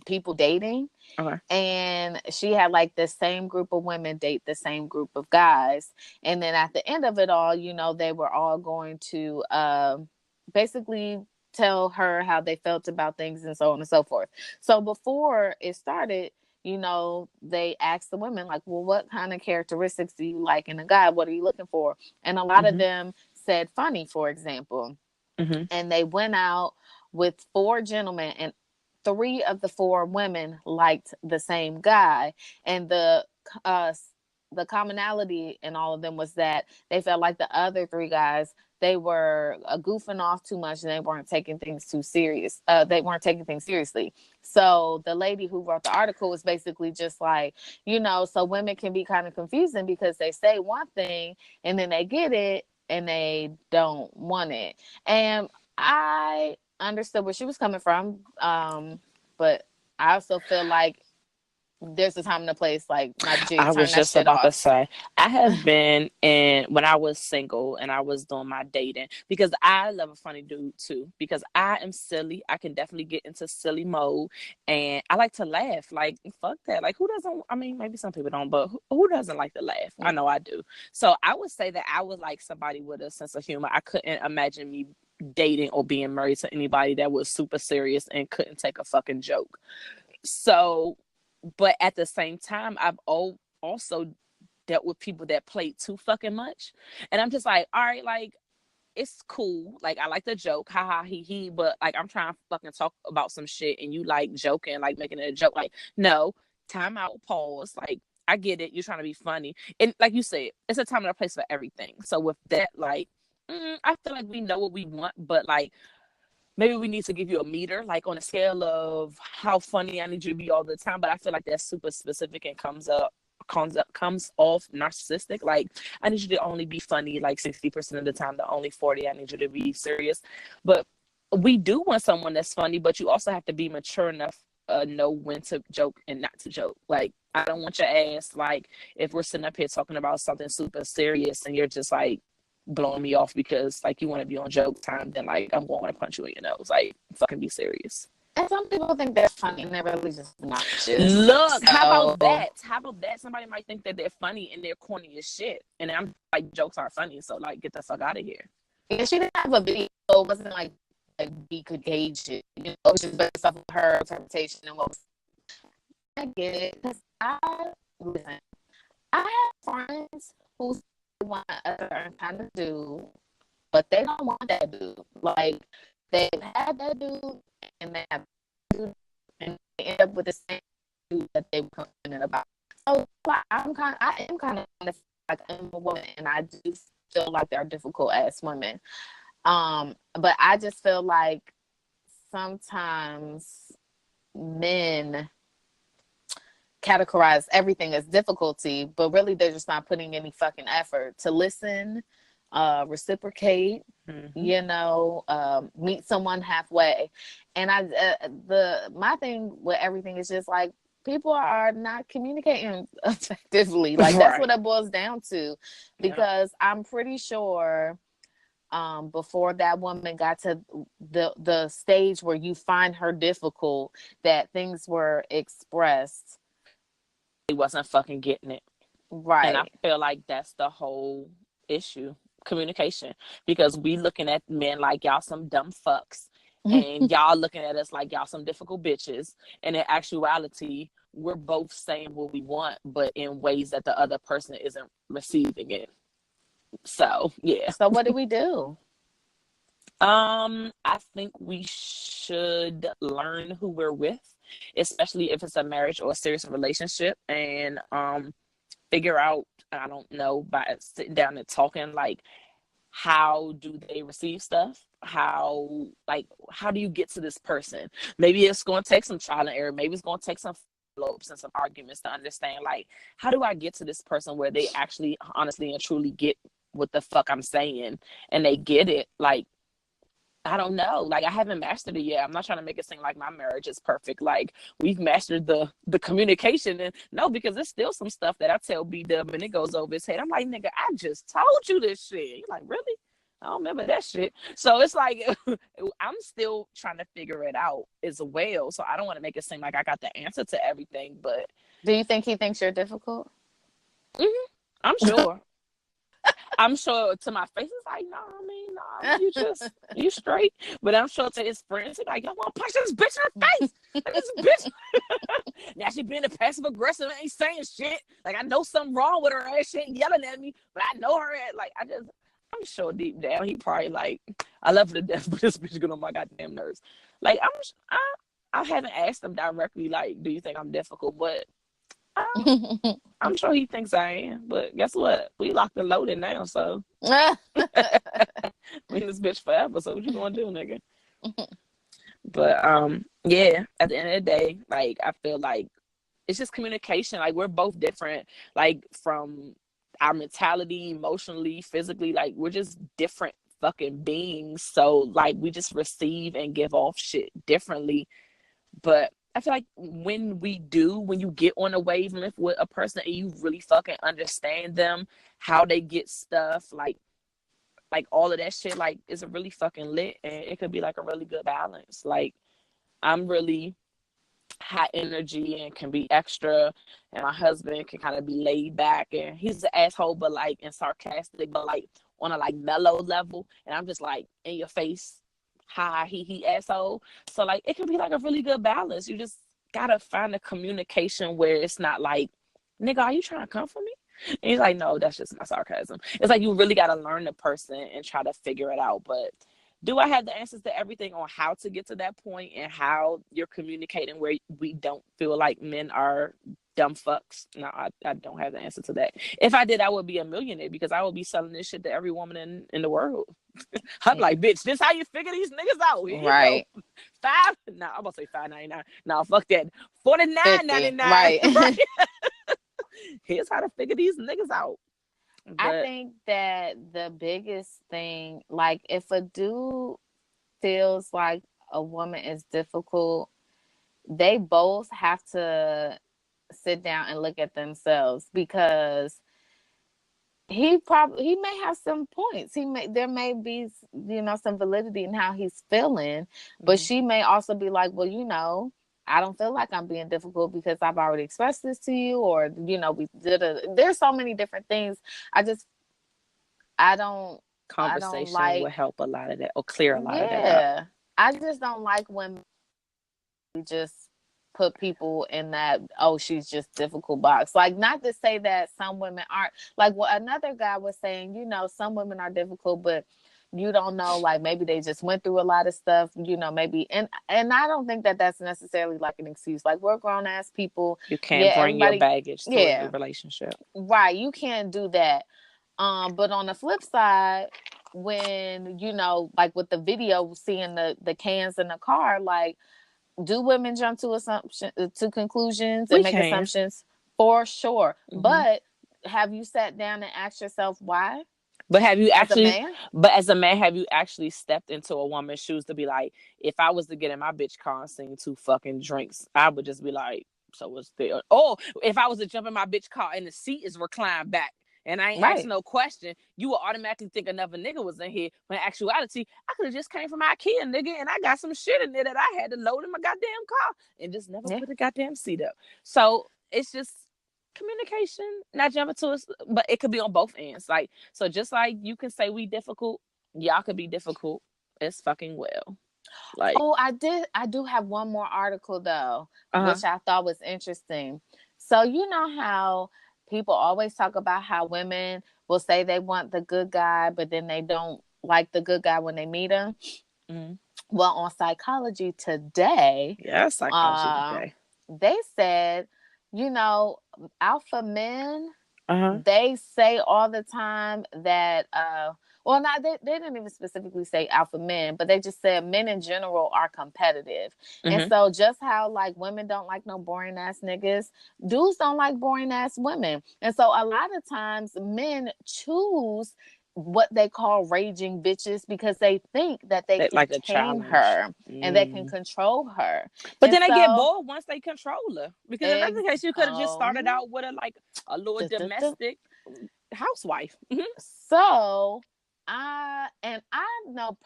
people dating. Okay. And she had like the same group of women date the same group of guys. And then at the end of it all, they were all going to basically tell her how they felt about things and so on and so forth. So before it started, they asked the women, like, well, what kind of characteristics do you like in a guy? What are you looking for? And a lot of them said funny, for example. Mm-hmm. And they went out with 4 gentlemen, and 3 of the 4 women liked the same guy. And the commonality in all of them was that they felt like the other 3 guys, they were goofing off too much, and they weren't taking things too serious. They weren't taking things seriously. So the lady who wrote the article was basically just like, so women can be kind of confusing, because they say one thing and then they get it and they don't want it. And I understood where she was coming from, but I also feel like there's a time and a place, like, not that you I turn was that just shit about to off. say, I have been in, when I was single and I was doing my dating, because I love a funny dude too, because I am silly. I can definitely get into silly mode, and I like to laugh. Like, fuck that. Like, who doesn't? I mean, maybe some people don't, but who doesn't like to laugh? I know I do. So I would say that I would like somebody with a sense of humor. I couldn't imagine me dating or being married to anybody that was super serious and couldn't take a fucking joke. So, but at the same time, I've also dealt with people that play too fucking much, and I'm just like, all right, like, it's cool, like, I like the joke, ha ha he, but like, I'm trying to fucking talk about some shit, and you like joking, like making it a joke. Like, no, time out, pause. Like, I get it, you're trying to be funny, and like you said, it's a time and a place for everything. So with that, like, I feel like we know what we want, but like, maybe we need to give you a meter, like on a scale of how funny I need you to be all the time. But I feel like that's super specific and comes off narcissistic. Like, I need you to only be funny like 60% of the time. The only 40, I need you to be serious. But we do want someone that's funny, but you also have to be mature enough, know when to joke and not to joke. Like, I don't want your ass, like, if we're sitting up here talking about something super serious and you're just like blowing me off because like you want to be on joke time, then like I'm going to punch you in your nose. Like, fucking be serious. And some people think they're funny, and they're really just obnoxious. Look, So, how about that? How about that? Somebody might think that they're funny and they're corny as shit, and I'm like, jokes aren't funny, so like, get the fuck out of here. yeah, she didn't have a video. So it wasn't like we could gauge it. It was just based off of her interpretation and what was. I get it, because listen. I have friends who want a kind of dude, but they don't want that dude. Like, they've had that dude, and they have dude, and they end up with the same dude that they were complaining about. So like, I am kind of like, I'm a woman, and I do feel like they're difficult ass women. But I just feel like sometimes men categorize everything as difficulty, but really they're just not putting any fucking effort to listen, reciprocate, meet someone halfway. And my thing with everything is just like, people are not communicating effectively. Like, that's what it boils down to, because I'm pretty sure before that woman got to the stage where you find her difficult, that things were expressed they wasn't fucking getting it. Right. And I feel like that's the whole issue. Communication. Because we looking at men like y'all some dumb fucks. And y'all looking at us like y'all some difficult bitches. And in actuality, we're both saying what we want, but in ways that the other person isn't receiving it. So, yeah. So what do we do? I think we should learn who we're with, especially if it's a marriage or a serious relationship, and figure out, I don't know, by sitting down and talking, like, how do they receive stuff? How do you get to this person? Maybe it's going to take some trial and error. Maybe it's going to take some follow-ups and some arguments to understand, like, how do I get to this person where they actually honestly and truly get what the fuck I'm saying, and they get it. Like, I don't know. Like, I haven't mastered it yet. I'm not trying to make it seem like my marriage is perfect. Like, we've mastered the communication. And no, because there's still some stuff that I tell B-Dub and it goes over his head. I'm like, nigga, I just told you this shit. You're like, really? I don't remember that shit. So it's like, I'm still trying to figure it out as well. So I don't want to make it seem like I got the answer to everything. But do you think he thinks you're difficult? Mm-hmm. I'm sure. I'm sure to my face, it's like, nah, you straight. But I'm sure to his friends, he's like, y'all want to punch this bitch in the face? Like, this bitch. Now she being a passive aggressive and ain't saying shit. Like, I know something wrong with her ass. She ain't yelling at me, but I know her ass. Like, I'm sure deep down he probably like, I love her to death, but this bitch get on my goddamn nerves. Like, I haven't asked him directly, like, do you think I'm difficult? But I'm sure he thinks I am, but guess what? We locked and loaded now, so we in this bitch forever. So what you gonna do, nigga? But yeah. At the end of the day, like, I feel like it's just communication. Like, we're both different, like, from our mentality, emotionally, physically. Like, we're just different fucking beings. So, like, we just receive and give off shit differently. But I feel like when you get on a wavelength with a person and you really fucking understand them, how they get stuff, like all of that shit, like, it's really fucking lit, and it could be like a really good balance. Like, I'm really high energy and can be extra, and my husband can kind of be laid back, and he's an asshole, but like, and sarcastic, but like on a like mellow level, and I'm just like in your face, hi, he asshole. So like, it can be like a really good balance. You just gotta find a communication where it's not like, nigga, are you trying to come for me? And he's like, no, that's just my sarcasm. It's like, you really gotta learn the person and try to figure it out. But do I have the answers to everything on how to get to that point and how you're communicating where we don't feel like men are dumb fucks? No, I don't have the answer to that. If I did, I would be a millionaire, because I would be selling this shit to every woman in the world. I'm like, bitch, this how you figure these niggas out. Here Right. you go. I'm about to say $5.99. No, fuck that. $49.99. Right. Right? Here's how to figure these niggas out. But I think that the biggest thing, like, if a dude feels like a woman is difficult, they both have to sit down and look at themselves, because he may have some points. There may be, some validity in how he's feeling, but she may also be like, well, I don't feel like I'm being difficult because I've already expressed this to you, or, there's so many different things. Conversation like, will help a lot of that, or clear a lot of that up. Yeah. I just don't like when we just put people in that, oh, she's just difficult box. Like, not to say that some women aren't. Like, what another guy was saying, some women are difficult, but you don't know, like, maybe they just went through a lot of stuff, maybe. And I don't think that that's necessarily like an excuse. Like, we're grown ass people. You can't bring your baggage to a relationship. Right. You can't do that. But on the flip side, when, like with the video, seeing the cans in the car, like, do women jump to conclusions and make assumptions? For sure. Mm-hmm. But have you sat down and asked yourself why? But have you actually, as a man, have you actually stepped into a woman's shoes to be like, if I was to get in my bitch car and sing 2 fucking drinks, I would just be like, so what's there? Oh, if I was to jump in my bitch car and the seat is reclined back, and I ain't asking no question, you will automatically think another nigga was in here. When in actuality, I could have just came from IKEA, nigga, and I got some shit in there that I had to load in my goddamn car and just never put the goddamn seat up. So it's just, communication, not jumping to us, but it could be on both ends. Like, so just like you can say we difficult, y'all could be difficult as fucking well. Like, oh, I do have one more article though, uh-huh. which I thought was interesting. So you know how people always talk about how women will say they want the good guy, but then they don't like the good guy when they meet him. Mm-hmm. Well, on Psychology Today, Yeah, psychology um, today. they said, you know, alpha men, Uh-huh. they say all the time that well, not they didn't even specifically say alpha men, but they just said men in general are competitive. And Mm-hmm. so just how like women don't like no boring ass niggas, dudes don't like boring ass women. And so a lot of times men choose what they call raging bitches because they think that they They can like a tame challenge. her and they can control her. But And then they get so bored once they control her. Because in other case, you could have just started out with a little duh, duh, duh. domestic housewife. Mm-hmm. So I know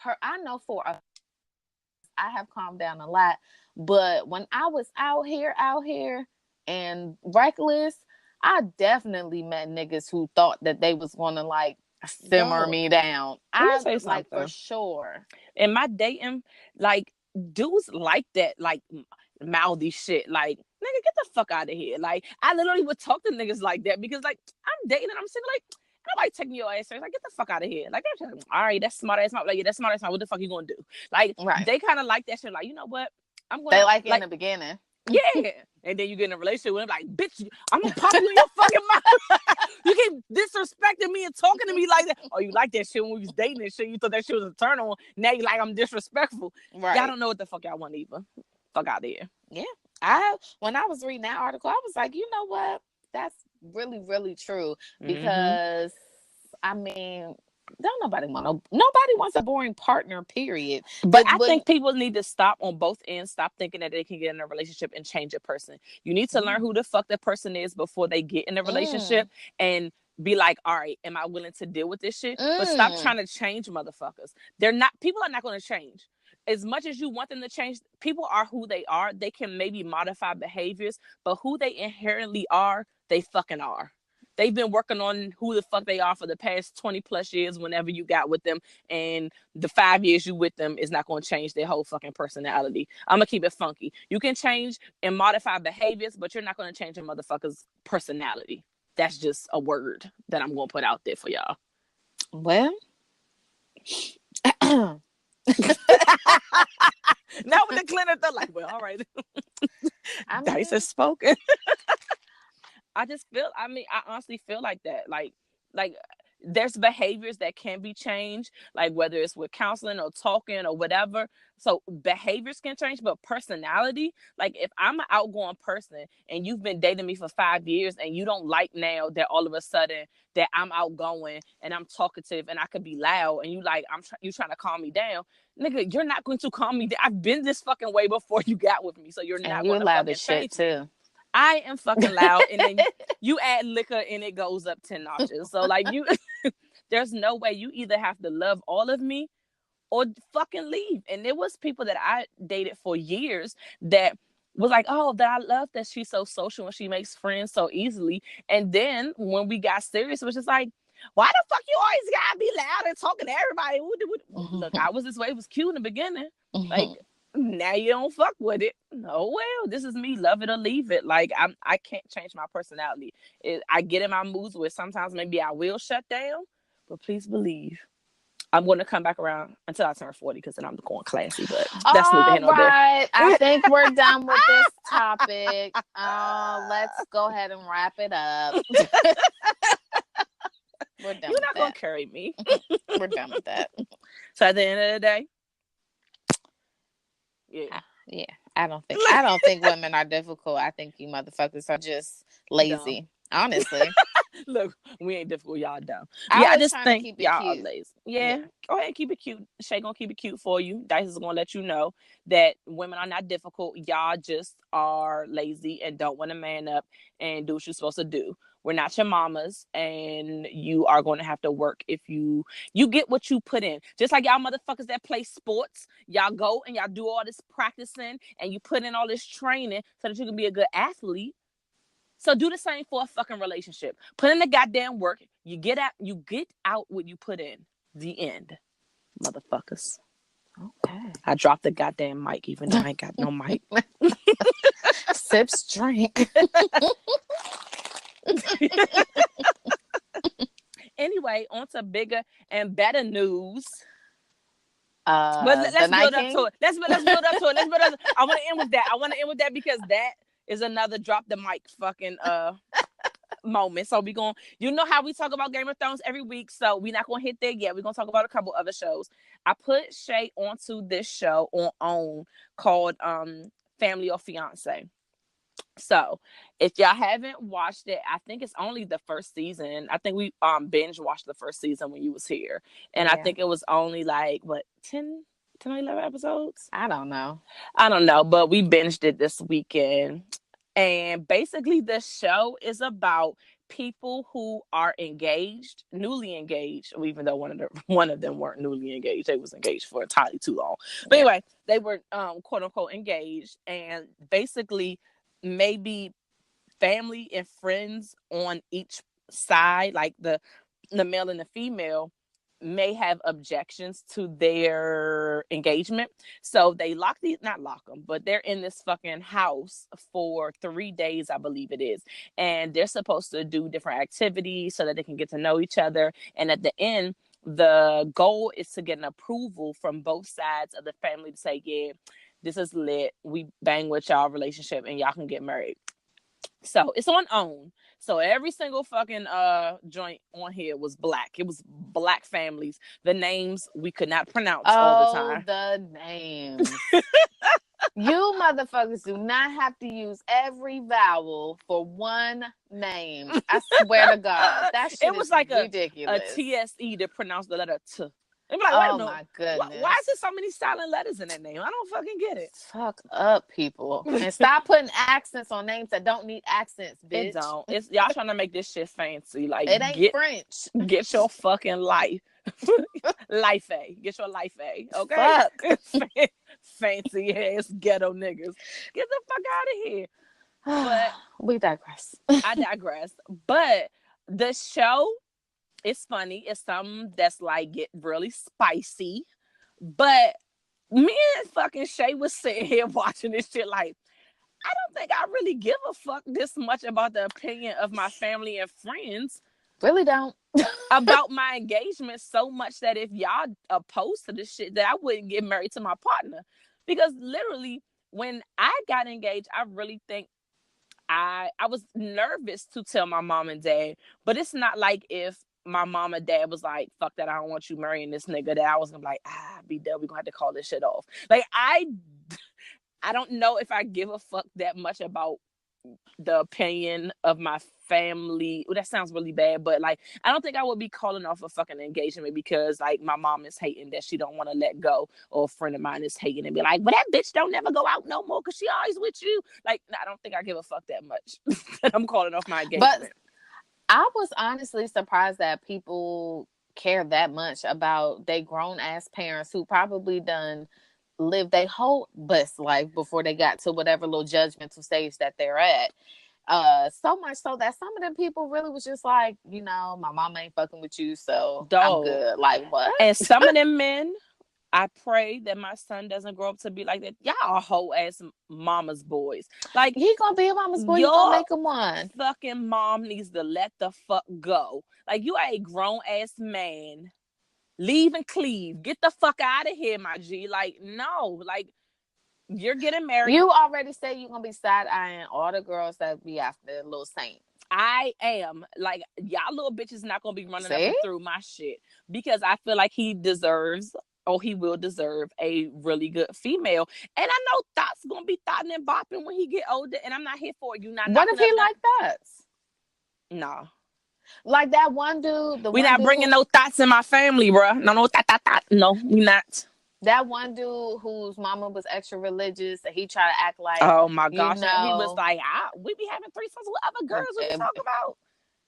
for a I have calmed down a lot, but when I was out here and reckless, I definitely met niggas who thought that they was gonna like simmer Yo, me down. let me I tell you like for something. sure. In my dating, like, dudes like that, like, mouthy shit. Like, nigga, get the fuck out of here. Like, I literally would talk to niggas like that because, like, I'm dating and I'm sitting like, nobody taking your ass serious. Like, get the fuck out of here. Like, they're just, all right, that's smart ass mouth. Like, yeah, that's smart ass mouth. What the fuck you gonna do? Like, Right. they kind of like that shit. Like, you know what? I'm They gonna, like it in like, the beginning. yeah. And then you get in a relationship with him, like, bitch, I'm gonna pop you in your fucking mouth. You keep disrespecting me and talking to me like that. Oh, you like that shit when we was dating and shit. You thought that shit was a turn on. Now you like I'm disrespectful. Right. Y'all don't know what the fuck y'all want either. Fuck out there. Yeah. When I was reading that article, I was like, you know what? That's really, really true. Mm-hmm. Because I mean, don't nobody wants a boring partner, period. But I think people need to stop on both ends. Stop thinking that they can get in a relationship and change a person. You need to learn who the fuck that person is before they get in a relationship and be like, all right, am I willing to deal with this shit? But stop trying to change motherfuckers. People are not going to change. As much as you want them to change, people are who they are. They can maybe modify behaviors, but who they inherently are, they fucking are. They've been working on who the fuck they are for the past 20 plus years whenever you got with them. And the 5 years you with them is not going to change their whole fucking personality. I'm going to keep it funky. You can change and modify behaviors, but you're not going to change a motherfucker's personality. That's just a word that I'm going to put out there for y'all. Well, now with the clinic, they're like, well, all right. Dice has spoken. I honestly feel like that. Like there's behaviors that can be changed, like whether it's with counseling or talking or whatever. So behaviors can change, but personality, like if I'm an outgoing person and you've been dating me for 5 years and you don't like now that all of a sudden that I'm outgoing and I'm talkative and I could be loud and you like, you trying to calm me down, nigga, you're not going to calm me down. I've been this fucking way before you got with me. So you're not going to fucking change too. I am fucking loud, and then you add liquor and it goes up 10 notches. So like there's no way. You either have to love all of me or fucking leave. And there was people that I dated for years that was like, oh, that I love that she's so social and she makes friends so easily. And then when we got serious, it was just like, why the fuck you always gotta be loud and talking to everybody? Look, I was this way. It was cute in the beginning. Like, now you don't fuck with it. Oh well, this is me. Love it or leave it. Like I can't change my personality. I get in my moods where sometimes maybe I will shut down, but please believe I'm going to come back around until I turn 40 because then I'm going classy. But that's neither here nor there. I think we're done with this topic. Let's go ahead and wrap it up. We're done. You're not going to carry me. We're done with that. So at the end of the day, yeah. I don't think women are difficult. I think you motherfuckers are just lazy. Dumb. Honestly. Look, we ain't difficult, y'all dumb. I just think y'all cute. Are lazy. Yeah, go ahead and keep it cute. Shay gonna keep it cute for you. Dice is gonna let you know that women are not difficult. Y'all just are lazy and don't want to man up and do what you're supposed to do. We're not your mamas, and you are going to have to work if you get what you put in. Just like y'all motherfuckers that play sports, y'all go and y'all do all this practicing and you put in all this training so that you can be a good athlete. So do the same for a fucking relationship. Put in the goddamn work. You get out what you put in. The end. Motherfuckers. Okay. I dropped the goddamn mic even though I ain't got no mic. Sips drink. Anyway, on to bigger and better news. But let's build up to it. Let's build up to it. I want to end with that because that is another drop the mic fucking moment. So we going, you know how we talk about Game of Thrones every week, so we're not gonna hit there yet. We're gonna talk about a couple other shows. I put Shay onto this show on OWN called Family or Fiance. So if y'all haven't watched it, I think it's only the first season. I think we binge watched the first season when you was here, and I think it was only like what 10 or 11 episodes. I don't know, but we binged it this weekend. And basically, the show is about people who are engaged, newly engaged, even though one of them weren't newly engaged. They was engaged for entirely too long. But anyway, they were quote unquote engaged, and basically maybe family and friends on each side, like the male and the female, may have objections to their engagement. So they not lock them, but they're in this fucking house for 3 days, I believe it is. And they're supposed to do different activities so that they can get to know each other. And at the end, the goal is to get an approval from both sides of the family to say, yeah, this is lit. We bang with y'all relationship and y'all can get married. So it's on OWN. So every single fucking joint on here was black. It was black families. The names we could not pronounce all the time. The names. You motherfuckers do not have to use every vowel for one name. I swear to God. That shit was like ridiculous. A TSE to pronounce the letter T. And be like, oh my goodness. Why is there so many silent letters in that name? I don't fucking get it. Fuck up, people. And stop putting accents on names that don't need accents, bitch. It don't. It's y'all trying to make this shit fancy. Like it ain't French. Get your fucking life. Life A. Get your life A. Okay? Fuck. Fancy ass ghetto niggas. Get the fuck out of here. But we digress. I digress. But the show, it's funny. It's something that's like get really spicy. But me and fucking Shay was sitting here watching this shit like, I don't think I really give a fuck this much about the opinion of my family and friends. Really don't. About my engagement so much that if y'all opposed to this shit, that I wouldn't get married to my partner. Because literally, when I got engaged, I really think I was nervous to tell my mom and dad. But it's not like if my mom and dad was like, fuck that, I don't want you marrying this nigga, that I was gonna be like, be done, we're gonna have to call this shit off. Like, I don't know if I give a fuck that much about the opinion of my family. That sounds really bad, but like, I don't think I would be calling off a fucking engagement because like my mom is hating that she don't want to let go, or a friend of mine is hating and be like, well, that bitch don't never go out no more because she always with you. Like, I don't think I give a fuck that much that I'm calling off my engagement. But I was honestly surprised that people care that much about they grown ass parents who probably done live their whole best life before they got to whatever little judgmental stage that they're at. So much so that some of them people really was just like, you know, my mom ain't fucking with you, so I'm good. Like, what? And some of them men, I pray that my son doesn't grow up to be like that. Y'all are whole ass mama's boys. Like, he gonna be a mama's boy. You gonna make him one. Fucking mom needs to let the fuck go. Like, you are a grown ass man. Leave and cleave. Get the fuck out of here, my G. Like, no. Like, you're getting married. You already said you're gonna be side-eyeing all the girls that be after Little Saint. I am. Like, y'all little bitches not gonna be running up and through my shit. Because I feel like he deserves, or he will deserve, a really good female. And I know Thought's gonna be thotting and bopping when he get older. And I'm not here for it. You not. What if he like Thoughts? Nah. Like that one dude. We not bringing no thoughts in my family, bro. No thought. No, we not. That one dude whose mama was extra religious, and he tried to act like, oh my gosh, you know, he was like, we be having threesomes with other girls. What you talking about?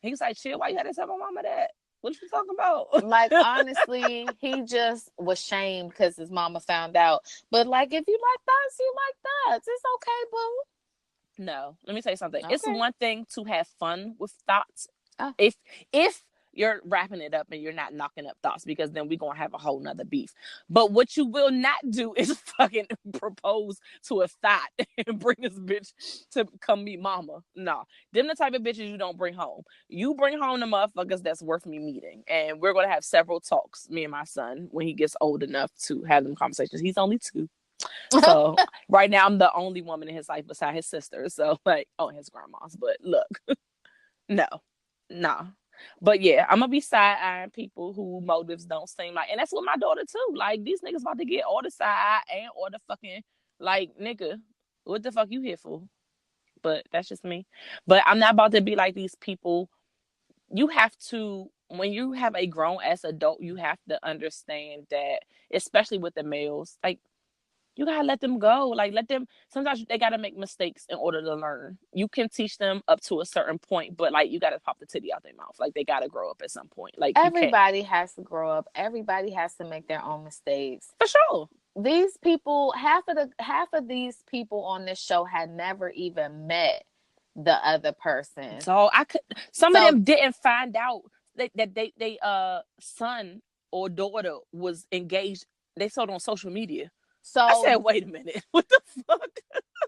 He was like, chill. Why you had to tell my mama that? What you talking about? Like, honestly, he just was shamed because his mama found out. But like, if you like Thoughts, you like Thoughts. It's okay, boo. No, let me tell you something. Okay. It's one thing to have fun with thoughts. Oh. If you're wrapping it up and you're not knocking up thoughts, because then we're gonna have a whole nother beef. But what you will not do is fucking propose to a thought and bring this bitch to come meet mama. Nah. Them the type of bitches you don't bring home. You bring home the motherfuckers that's worth me meeting. And we're gonna have several talks, me and my son, when he gets old enough to have them conversations. He's only 2. So right now I'm the only woman in his life beside his sister. So like, oh, his grandmas. But look, no, nah. But yeah, I'm gonna be side eyeing people who motives don't seem like, and that's with my daughter too. Like, these niggas about to get all the side eye and all the fucking, like, nigga, what the fuck you here for? But that's just me. But I'm not about to be like these people. You have to, when you have a grown ass adult, you have to understand that, especially with the males, like, you gotta let them go. Like, let them, sometimes they gotta make mistakes in order to learn. You can teach them up to a certain point, but like, you gotta pop the titty out their mouth. Like, they gotta grow up at some point. Like, everybody has to grow up. Everybody has to make their own mistakes. For sure. These people, half of these people on this show had never even met the other person. So some of them didn't find out that they son or daughter was engaged. They saw it on social media. So I said, wait a minute, what the fuck?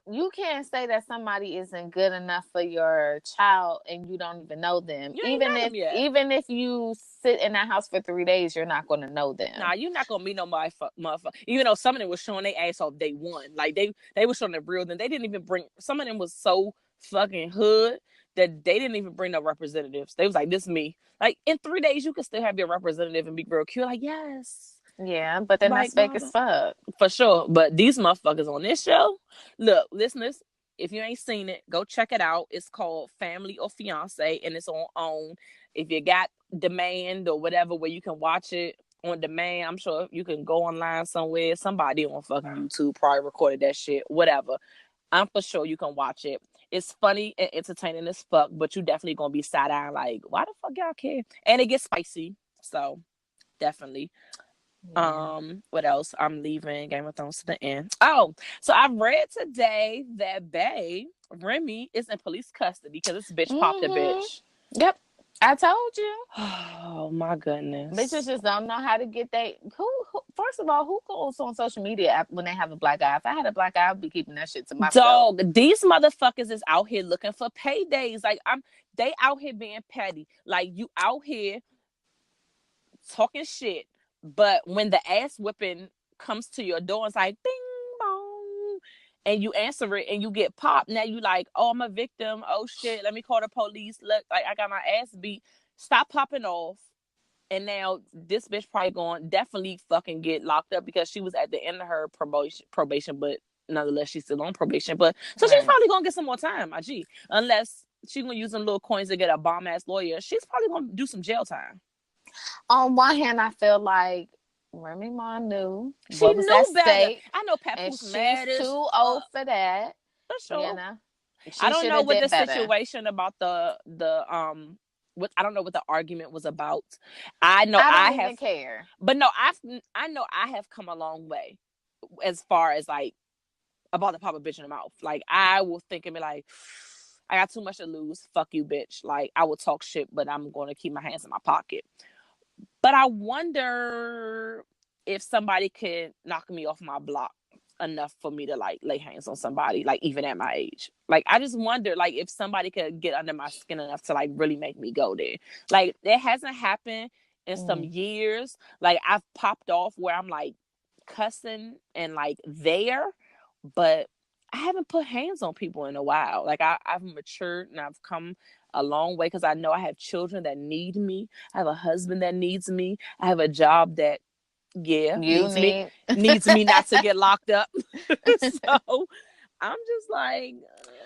You can't say that somebody isn't good enough for your child and you don't even know them. Even if you sit in that house for 3 days, you're not going to know them. Nah, you're not gonna meet no motherfucker. Even though some of them was showing their ass off day one, like they were showing the real. Then they didn't even bring. Some of them was so fucking hood that they didn't even bring no representatives. They was like, this me. Like, in 3 days, you can still have your representative and be real cute. Like, yes. Yeah, but then like, that's fake as fuck. For sure. But these motherfuckers on this show, look, listeners, if you ain't seen it, go check it out. It's called Family or Fiance, and it's on OWN. If you got demand or whatever where you can watch it on demand, I'm sure you can go online somewhere. Somebody on fucking YouTube probably recorded that shit, whatever. I'm for sure you can watch it. It's funny and entertaining as fuck, but you definitely gonna be side-eyeing like, why the fuck y'all care? And it gets spicy, so definitely. Yeah. What else? I'm leaving Game of Thrones to the end. Oh, so I read today that Remy is in police custody because this bitch popped a bitch. Yep, I told you. Oh my goodness. Bitches just don't know how to get who first of all, who goes on social media when they have a black eye? If I had a black eye, I'd be keeping that shit to myself. Dog, these motherfuckers is out here looking for paydays. Like, they out here being petty. Like, you out here talking shit. But when the ass whipping comes to your door, it's like, bing, bong, and you answer it and you get popped. Now you like, oh, I'm a victim. Oh, shit, let me call the police. Look, like, I got my ass beat. Stop popping off. And now this bitch probably going to definitely fucking get locked up because she was at the end of her probation, but nonetheless, she's still on probation. But so she's probably going to get some more time, my G. Unless she's going to use some little coins to get a bomb-ass lawyer. She's probably going to do some jail time. On one hand, I feel like Remy Ma knew. She knew better. I know Papoose mad as too old for that. For sure. You know? I don't know what the situation about the I don't know what the argument was about. I know I don't even care. But no, I know I have come a long way as far as like about to pop a bitch in the mouth. Like, I will think and be like, I got too much to lose. Fuck you, bitch. Like, I will talk shit, but I'm going to keep my hands in my pocket. But I wonder if somebody could knock me off my block enough for me to like lay hands on somebody, like, even at my age. Like, I just wonder, like, if somebody could get under my skin enough to like really make me go there. Like, it hasn't happened in some years. Like, I've popped off where I'm like cussing and like there, but I haven't put hands on people in a while. Like, I've matured and I've come a long way because I know I have children that need me. I have a husband that needs me. I have a job that, needs me not to get locked up. So I'm just like,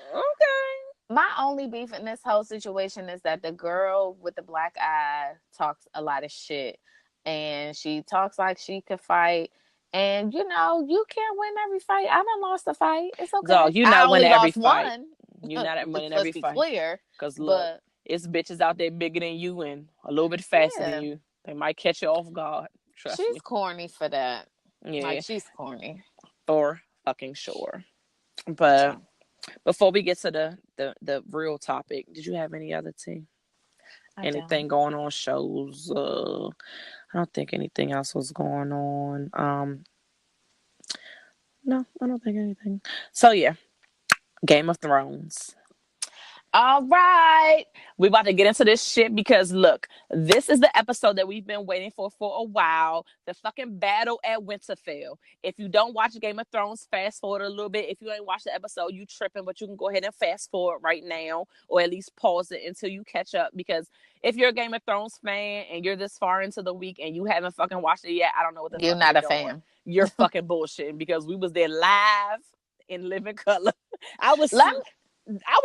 okay. My only beef in this whole situation is that the girl with the black eye talks a lot of shit. And she talks like she could fight. And, you know, you can't win every fight. I done lost a fight. It's okay. Dog, you're not winning every fight. One. You're not winning every fight. Clear. Because look, it's bitches out there bigger than you and a little bit faster than you. They might catch you off guard. Trust she's me. Corny for that. Yeah. Like, she's corny. For fucking sure. But Before we get to the real topic, did you have any other tea? Anything going on shows? I don't think anything else was going on. No, I don't think anything. So yeah, Game of Thrones. All right. We about to get into this shit because look, this is the episode that we've been waiting for a while. The fucking Battle at Winterfell. If you don't watch Game of Thrones, fast forward a little bit. If you ain't watched the episode, you tripping, but you can go ahead and fast forward right now, or at least pause it until you catch up. Because if you're a Game of Thrones fan and you're this far into the week and you haven't fucking watched it yet, I don't know what the You're fuck not you're a doing. fan. You're fucking bullshitting because we was there live in living color. I was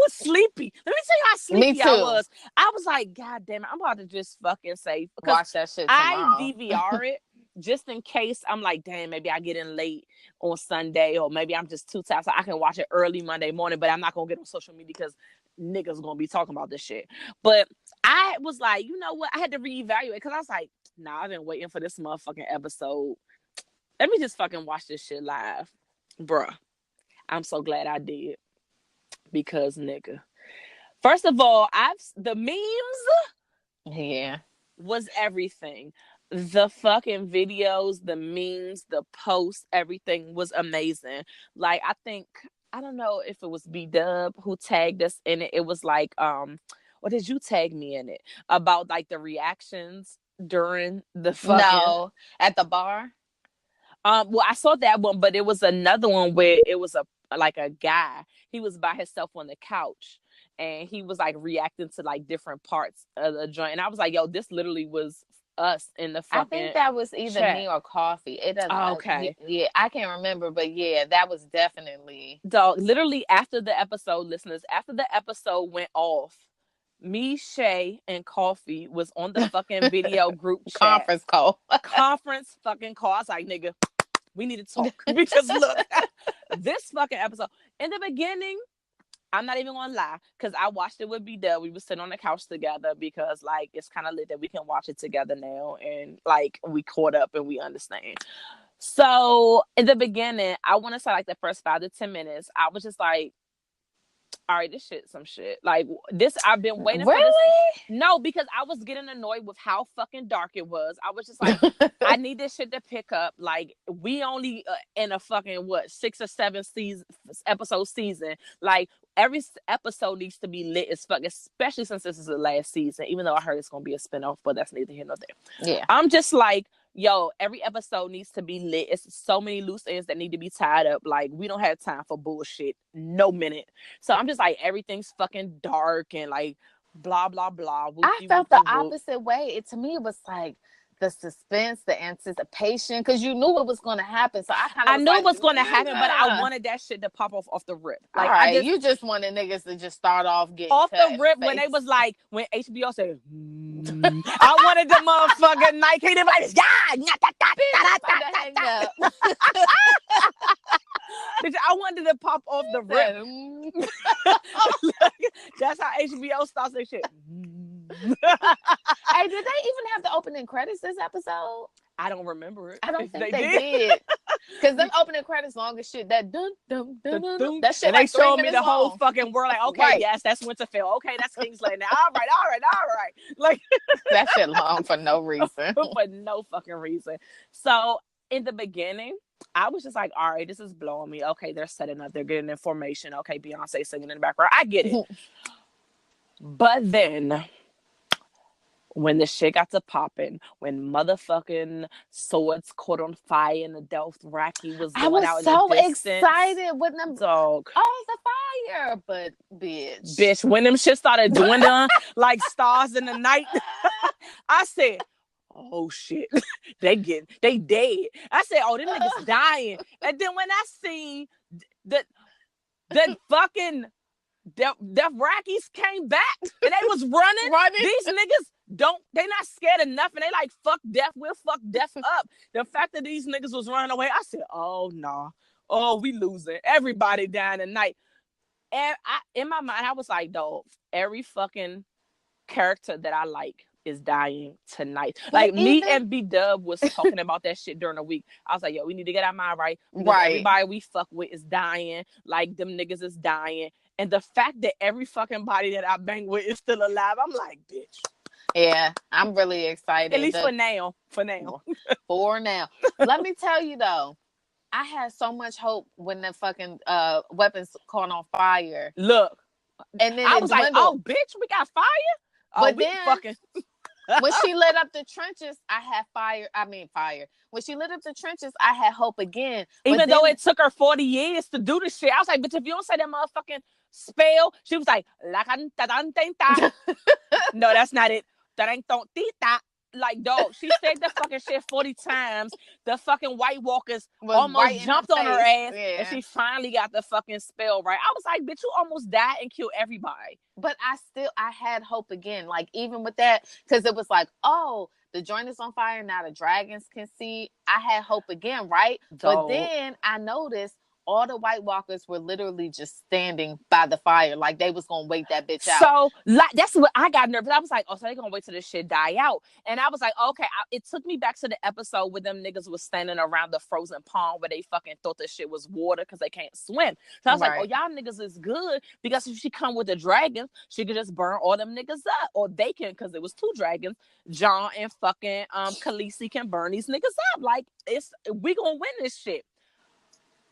sleepy. Let me tell you how sleepy I was. I was like, God damn it, I'm about to just fucking say, watch that shit tomorrow. I DVR it just in case I'm like, damn, maybe I get in late on Sunday, or maybe I'm just too tired, so I can watch it early Monday morning, but I'm not gonna get on social media because niggas gonna be talking about this shit. But I was like, you know what? I had to reevaluate because I was like, nah, I've been waiting for this motherfucking episode. Let me just fucking watch this shit live. Bruh. I'm so glad I did. Because nigga, first of all, the memes was everything. The fucking videos, the memes, the posts, everything was amazing. Like, I don't know if it was B-Dub who tagged us in it. It was like, or did you tag me in it? About like the reactions during the fucking at the bar. Well, I saw that one, but it was another one where it was a guy. He was by himself on the couch and he was like reacting to like different parts of the joint. And I was like, yo, this literally was us in the fucking I think that was either chat. me or Coffee. It doesn't. Okay. Yeah, I can't remember, but yeah, that was definitely. Dog, literally after the episode, listeners, after the episode went off, me, Shay, and Coffee was on the fucking video group chat. Conference call. Conference fucking call. I was like, nigga, we need to talk. Because look, this fucking episode, in the beginning, I'm not even gonna lie, because I watched it with B-Dub. We were sitting on the couch together because like it's kind of lit that we can watch it together now, and like we caught up and we understand. So in the beginning, I want to say like the first 5 to 10 minutes, I was just like, all right, this shit some shit. Like this, I've been waiting for this. No, because I was getting annoyed with how fucking dark it was. I was just like, I need this shit to pick up. Like we only in a fucking 6 or 7 episode season. Like every episode needs to be lit as fuck, especially since this is the last season. Even though I heard it's gonna be a spinoff, but that's neither here nor there. Yeah, I'm just like, yo, every episode needs to be lit. It's so many loose ends that need to be tied up. Like, we don't have time for bullshit. No minute. So I'm just like, everything's fucking dark and like, blah, blah, blah. I felt the opposite way. To me, it was like the suspense, the anticipation, because you knew it was going to happen. So I knew it was going to happen, but I wanted that shit to pop off the rip. Like, you just wanted niggas to just start off getting off the rip when they was like, when HBO said, I wanted the motherfucking Nike to be like, Bitch, I wanted to pop off the rip. That's how HBO starts their shit. Hey, did they even have the opening credits this episode? I don't remember it. I don't think they did. Because them opening credits long as shit. That dun dun dun dun. That shit. And like they showed me the long. whole fucking world. Like, okay, right. Yes, that's Winterfell. Okay, that's King's Landing. All right. Like that shit long for no reason. For no fucking reason. So in the beginning, I was just like, all right, this is blowing me. Okay, they're setting up. They're getting information. Okay, Beyonce singing in the background. I get it. But then, when the shit got to popping, when motherfucking swords caught on fire and the Dothraki was going out in the distance. I was so excited when them dog. Oh, the fire, but bitch, when them shit started dwindling like stars in the night, I said, oh shit, they dead. I said, oh, them niggas dying. And then when I seen the fucking Dothraki came back and they was running. These niggas they not scared of nothing. They like, fuck death, we'll fuck death up. The fact that these niggas was running away, I said, oh nah. Oh, we losing. Everybody dying tonight. And in my mind, I was like, dog, every fucking character that I like is dying tonight. But like me and B-Dub was talking about that shit during the week. I was like, yo, we need to get our mind right because everybody we fuck with is dying. Like them niggas is dying. And the fact that every fucking body that I bang with is still alive, I'm like, bitch. Yeah, I'm really excited. At least for now. For now. Let me tell you though, I had so much hope when the fucking weapons caught on fire. Look. And then I was like, oh, bitch, we got fire? But then, fucking... when she lit up the trenches, I had fire. When she lit up the trenches, I had hope again. Even though it took her 40 years to do this shit. I was like, bitch, if you don't say that motherfucking spell, she was like, no, that's not it. Like, dog, she said the fucking shit 40 times. The fucking White Walkers almost jumped on her ass, and she finally got the fucking spell right. I was like, bitch, you almost died and killed everybody. But I had hope again. Like, even with that, because it was like, oh, the joint is on fire, now the dragons can see. I had hope again, right? Dog. But then I noticed all the White Walkers were literally just standing by the fire, like they was gonna wait that bitch out. So, like, that's what I got nervous. I was like, oh, so they gonna wait till this shit die out. And I was like, okay. It took me back to the episode where them niggas was standing around the frozen pond where they fucking thought this shit was water because they can't swim. So I was like, oh, y'all niggas is good because if she come with the dragons, she could just burn all them niggas up. Or they can, because it was 2 dragons. Jon and fucking Khaleesi can burn these niggas up. Like, we gonna win this shit.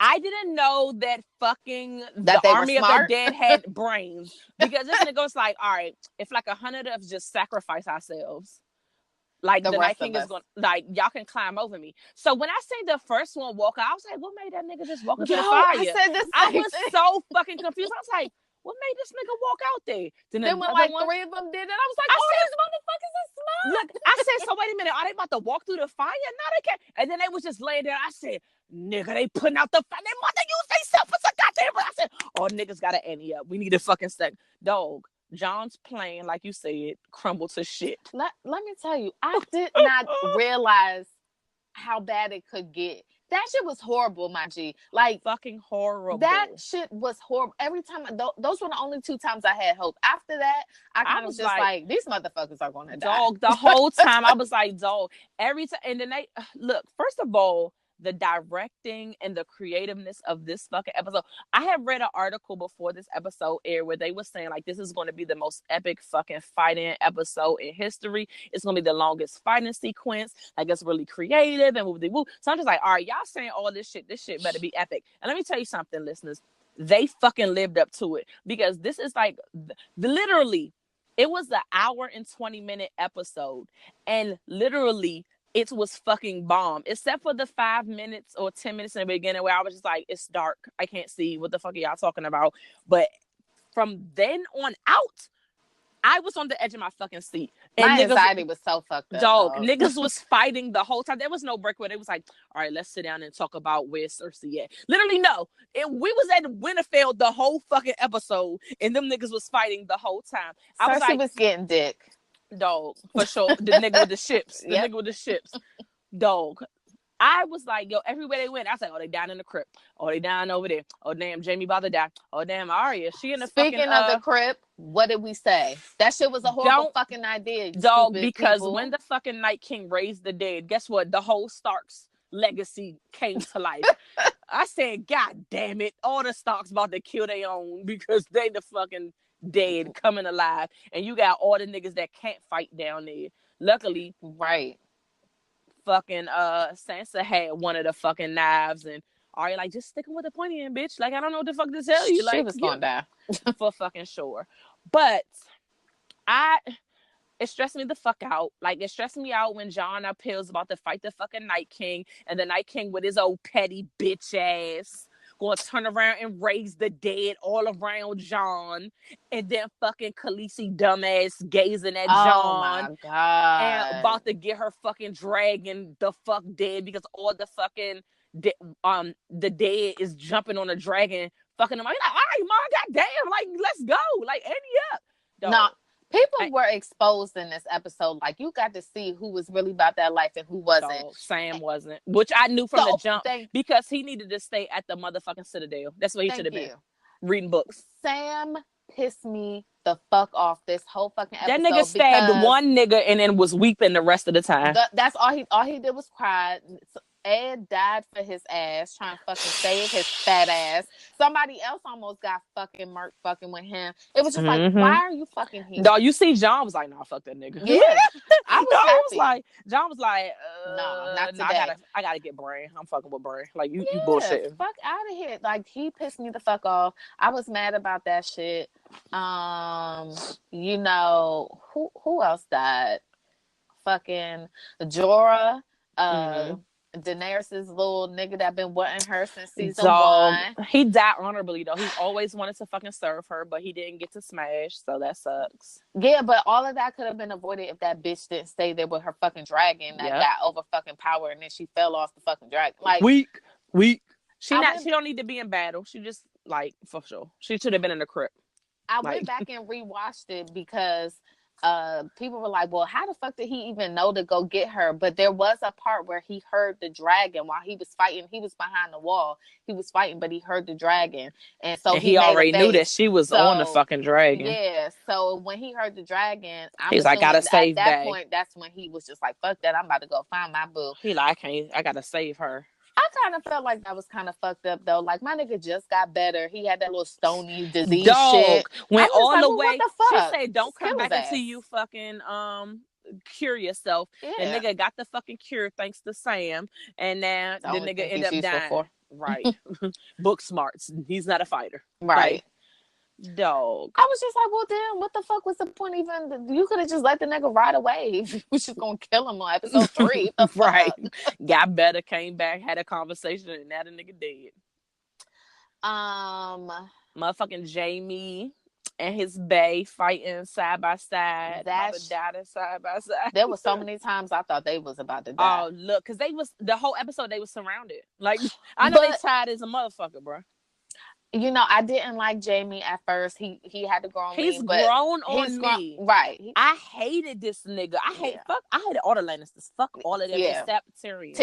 I didn't know that fucking the army of the dead had brains, because this nigga was like, all right, if like 100 of us just sacrifice ourselves, like the Night King is going, like, y'all can climb over me. So when I seen the first one walk out, I was like, what made that nigga just walk into the fire? I was so fucking confused. I was like, what made this nigga walk out there? Then when like 3 of them did it, I was like, these motherfuckers are smart. Look, I said, so wait a minute, are they about to walk through the fire? No, they can't. And then they was just laying there. I said, nigga, they putting out the fire. They want to use themselves as a goddamn. I said, oh, niggas got to ante up. We need a fucking stack. Dog, Jon's plane, like you said, crumbled to shit. Let me tell you, I did not realize how bad it could get. That shit was horrible, my G. Like, fucking horrible. That shit was horrible. Every time, those were the only 2 times I had hope. After that, I was just like, these motherfuckers are going to die. Dog, the whole time, I was like, dog. Every time, and then look, first of all, the directing and the creativeness of this fucking episode. I had read an article before this episode aired where they were saying, like, this is going to be the most epic fucking fighting episode in history. It's going to be the longest fighting sequence. Like, it's really creative and woo. So I'm just like, all right, y'all saying all this shit better be epic. And let me tell you something, listeners. They fucking lived up to it, because this is like, literally, it was an hour and 20-minute episode. And literally, it was fucking bomb, except for the 5 minutes or 10 minutes in the beginning where I was just like, it's dark, I can't see what the fuck are y'all talking about. But from then on out, I was on the edge of my fucking seat. And my anxiety was so fucked up. Dog, niggas was fighting the whole time. There was no break where they was like, all right, let's sit down and talk about where Cersei at. Literally, no. We was at Winterfell the whole fucking episode, and them niggas was fighting the whole time. Cersei was getting dick. Dog, for sure. The nigga with the ships. Nigga with the ships. Dog. I was like, yo, everywhere they went, I was like, oh, they down in the crypt. Oh, they down over there. Oh, damn, Jaime about to die. Oh, damn, Arya, she in the Speaking fucking... of the crypt, what did we say? That shit was a horrible fucking idea, dog, because people. When the fucking Night King raised the dead, guess what? The whole Stark's legacy came to life. I said, God damn it, all the Starks about to kill their own because they the fucking... dead coming alive, and you got all the niggas that can't fight down there. Luckily, right, fucking Sansa had one of the fucking knives, and Arya like, just sticking with the pointy end, bitch. Like, I don't know what the fuck to tell you. Like, she was gonna die for fucking sure. But it stressed me the fuck out. Like, it stressed me out when Jon Appeals about to fight the fucking Night King, and the Night King with his old petty bitch ass going to turn around and raise the dead all around Jon, and then fucking Khaleesi dumbass gazing at Jon. Oh my God. And about to get her fucking dragon the fuck dead because all the fucking the dead is jumping on the dragon fucking him. I'm like, all right, mom, goddamn, like, let's go, like, ante up. No. People were exposed in this episode. Like, you got to see who was really about that life and who wasn't. No, Sam wasn't. Which I knew from the jump, because he needed to stay at the motherfucking Citadel. That's where he should have been. Reading books. Sam pissed me the fuck off this whole fucking episode. That nigga stabbed one nigga and then was weeping the rest of the time. That's all he did was cry. Ed died for his ass, trying to fucking save his fat ass. Somebody else almost got fucking murked fucking with him. It was just like, why are you fucking here? No, you see, John was like, nah, fuck that nigga. Yeah. John was like, no, not today. I gotta get Bran. I'm fucking with Bran. Like, you bullshitting. Fuck out of here. Like, he pissed me the fuck off. I was mad about that shit. You know, who else died? Fucking Jorah. Daenerys' little nigga that been wanting her since season 1. He died honorably though. He always wanted to fucking serve her, but he didn't get to smash, so that sucks. Yeah, but all of that could have been avoided if that bitch didn't stay there with her fucking dragon that got over fucking power, and then she fell off the fucking dragon. Like weak. She don't need to be in battle. She just like for sure. She should have been in the crypt. I went back and rewatched it because people were like, well, how the fuck did he even know to go get her? But there was a part where he heard the dragon while he was fighting. He was behind the wall. He was fighting, but he heard the dragon. And so he already knew that she was on the fucking dragon. Yeah. So when he heard the dragon, he's like, gotta save at that point, that's when he was just like, fuck that. I'm about to go find my boo. He like, I gotta save her. I kind of felt like that was kind of fucked up though. Like my nigga just got better. He had that little stony disease shit. Went all like, the way. What the fuck? She said, "Don't come back until you fucking cure yourself." Yeah. And nigga got the fucking cure thanks to Sam, and now the nigga ended up dying. Right. Book smarts. He's not a fighter. Right. Like, dog. I was just like, well, damn, what the fuck was the point even? You could have just let the nigga ride away. We was just gonna kill him on episode 3. Right. Got better, came back, had a conversation, and now the nigga dead. Motherfucking Jamie and his bae fighting side by side. Died side by side. There was so many times I thought they was about to die. Oh, look, because they was the whole episode they was surrounded. Like I know they tired as a motherfucker, bro. You know, I didn't like Jamie at first. He had to grow on me. He's grown on me. Right. I hated this nigga. I hated all the Lannisters. Fuck all of them except Tyrion.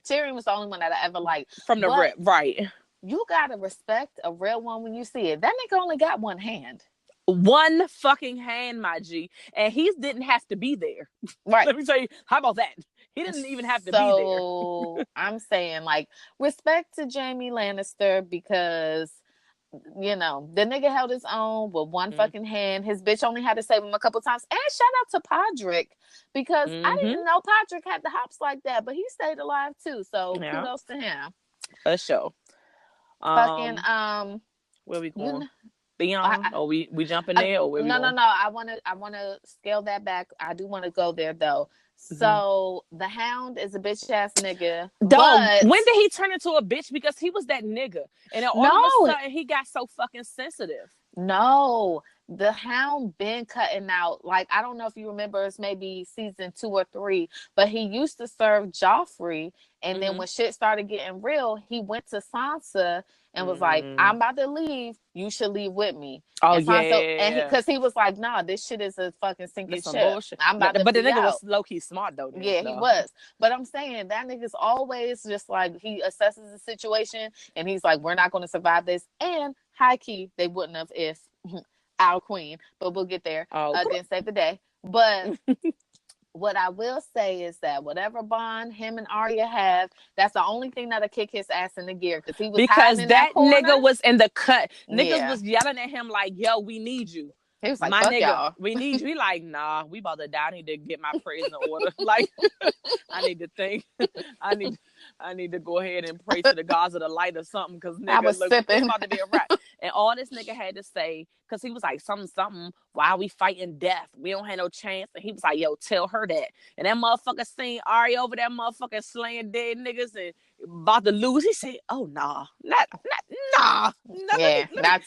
Tyrion was the only one that I ever liked. From the rip, right. You gotta respect a real one when you see it. That nigga only got one hand. One fucking hand, my G. And he didn't have to be there. Right. Let me tell you, how about that? He didn't even have to be there. So I'm saying, like, respect to Jamie Lannister because, you know, the nigga held his own with one fucking hand. His bitch only had to save him a couple times. And shout out to Podrick because I didn't know Podrick had the hops like that, but he stayed alive too. So kudos to him. For sure. Where we going? Beyond? Or we jumping there? Or where we going? No. I wanna scale that back. I do want to go there though. So the Hound is a bitch ass nigga. Dog, when did he turn into a bitch? Because he was that nigga, and then all of a sudden he got so fucking sensitive. No, the Hound been cutting out. Like I don't know if you remember, it's maybe season 2 or 3, but he used to serve Joffrey, and then when shit started getting real, he went to Sansa and was like, I'm about to leave. You should leave with me. Oh, and Sansa, and because he was like, nah, this shit is a fucking sinking ship. Bullshit. I'm about to But the nigga was low-key smart, though. Yeah, he was. But I'm saying, that nigga's always just like, he assesses the situation, and he's like, we're not going to survive this. And high-key, they wouldn't have if our queen. But we'll get there. Didn't save the day. But... what I will say is that whatever bond him and Arya have, that's the only thing that'll kick his ass in the gear because he was that nigga was in the cut. Niggas was yelling at him like, "Yo, we need you." He was like, "My fuck nigga, y'all. We need you." He like, "Nah, we about to die. I need to get my praise in order. Like, I need to think. I need to go ahead and pray to the gods of the light or something because nigga, it's about to be a wrap." And all this nigga had to say, because he was like, something, why we fighting death? We don't have no chance. And he was like, yo, tell her that. And that motherfucker seen Arya over that motherfucker slaying dead niggas and about to lose. He said, oh, nah. Not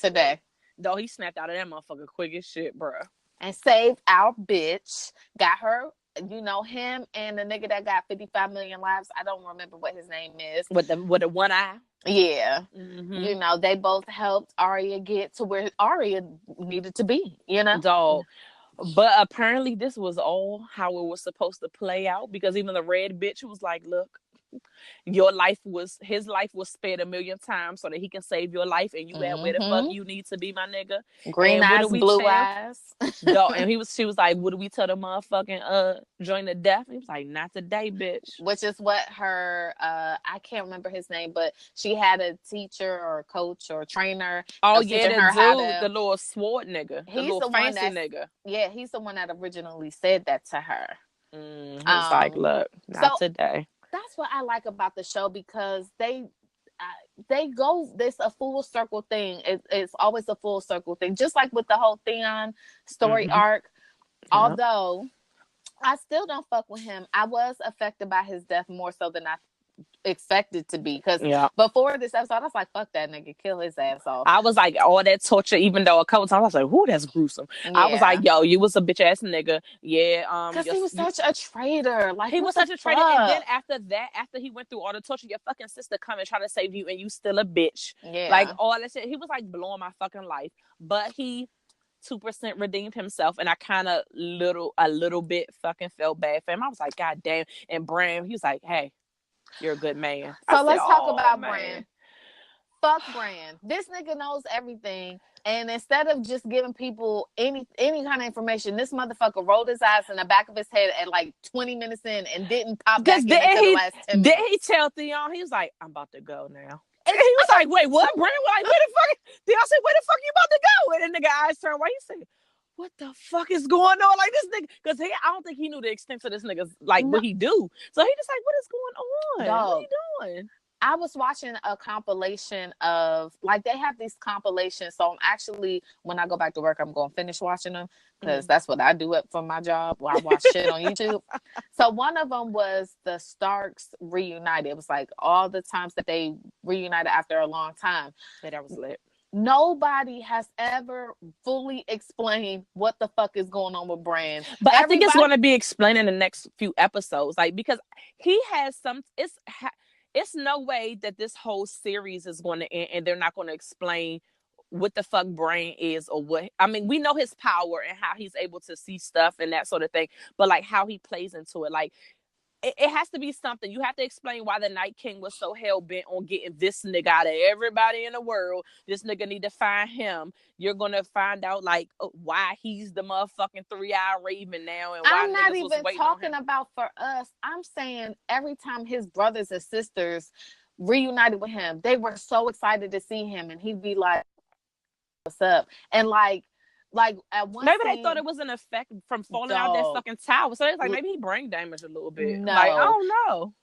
today. Though he snapped out of that motherfucker quick as shit, bro. And saved our bitch. Got her. You know, him and the nigga that got 55 million lives. I don't remember what his name is. With the one eye? Yeah. You know, they both helped Arya get to where Arya needed to be, you know? Dog. But apparently this was all how it was supposed to play out because even the red bitch was like, look, his life was spared 1,000,000 times so that he can save your life, and you at where the fuck you need to be, my nigga. Green And what eyes, do we blue tell? eyes. Dog, and she was like, what do we tell the motherfucking join the death? He was like, not today, bitch. Which is what her I can't remember his name, but she had a teacher or coach or trainer. Oh yeah, the dude, the little sword nigga, the little fancy nigga. Yeah, he's the one that originally said that to her. He was like, look, not today. That's what I like about the show, because they go this a full circle thing. It's always a full circle thing, just like with the whole Theon story arc. Although I still don't fuck with him. I was affected by his death more so than I expected to be, because before this episode I was like, fuck that nigga, kill his ass off. I was like, all that torture, even though a couple times I was like, ooh, that's gruesome. I was like, yo, you was a bitch ass nigga. Because he was such a traitor. Like, he was such a traitor. And then after he went through all the torture, your fucking sister come and try to save you, and you still a bitch. Like, all that shit. He was like blowing my fucking life, but he 2% redeemed himself, and I kind of a little bit fucking felt bad for him. I was like, god damn. And Bran, he was like, hey, you're a good man. So let's talk about Bran. Fuck Bran. This nigga knows everything, and instead of just giving people any kind of information, this motherfucker rolled his eyes in the back of his head at like 20 minutes in and didn't pop back in until the last 10 minutes. Did he tell Theon? He was like, I'm about to go now. And he was like, wait, what? Bran was like, where the fuck? Theon said, where the fuck you about to go? And then the nigga eyes turned white. He said, what the fuck is going on? Like, this nigga, because I don't think he knew the extent of this nigga's, like, what he do. So he just like, what is going on? Dog, what are you doing? I was watching a compilation of, like, they have these compilations. So I'm actually, when I go back to work, I'm going to finish watching them, because that's what I do for my job. While I watch shit on YouTube. So one of them was the Starks reunited. It was like all the times that they reunited after a long time. Yeah, that was lit. Nobody has ever fully explained what the fuck is going on with Bran. But I think it's going to be explained in the next few episodes. Like, because he has it's no way that this whole series is going to end and they're not going to explain what the fuck Bran is, or what. I mean, we know his power and how he's able to see stuff and that sort of thing, but like how he plays into it, like it has to be something. You have to explain why the Night King was so hell-bent on getting this nigga out of everybody in the world. This nigga need to find him. You're going to find out, like, why he's the motherfucking 3-eyed raven now. And why I'm not even talking about for us. I'm saying every time his brothers and sisters reunited with him, they were so excited to see him. And he'd be like, what's up? And like at one maybe they thought it was an effect from falling out that fucking tower. So it's like, maybe he brain damaged a little bit. No. Like, I don't know.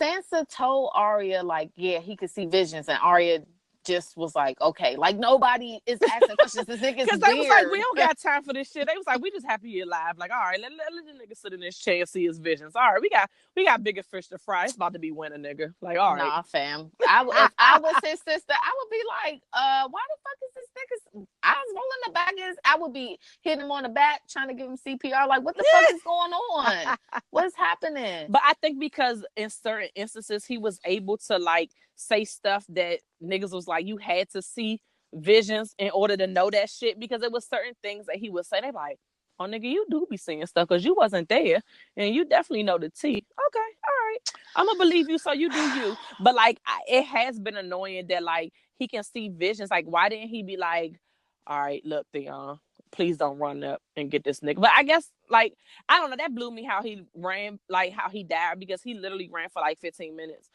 Sansa told Arya, like, yeah, he could see visions, and Arya just was like, okay, like nobody is asking questions. This nigga's because they was like, we don't got time for this shit. They was like, we just happy you're alive. Like, all right, let the nigga sit in this chair and see his visions. All right, we got bigger fish to fry. It's about to be winter, nigga. Like, all right, nah, fam. If I was his sister, I would be like, why the fuck is this nigga's eyes rolling the back of his? I would be hitting him on the back, trying to give him CPR. Like, what the fuck is going on? What's happening? But I think because in certain instances he was able to like say stuff that niggas was like, you had to see visions in order to know that shit, because it was certain things that he would say. They like, oh nigga, you do be seeing stuff because you wasn't there and you definitely know the tea. Okay, all right, I'm gonna believe you, so you do you. But like, it has been annoying that like he can see visions. Like, why didn't he be like, all right, look, Theon, please don't run up and get this nigga. But I guess, like, I don't know, that blew me how he ran, like how he died, because he literally ran for like 15 minutes.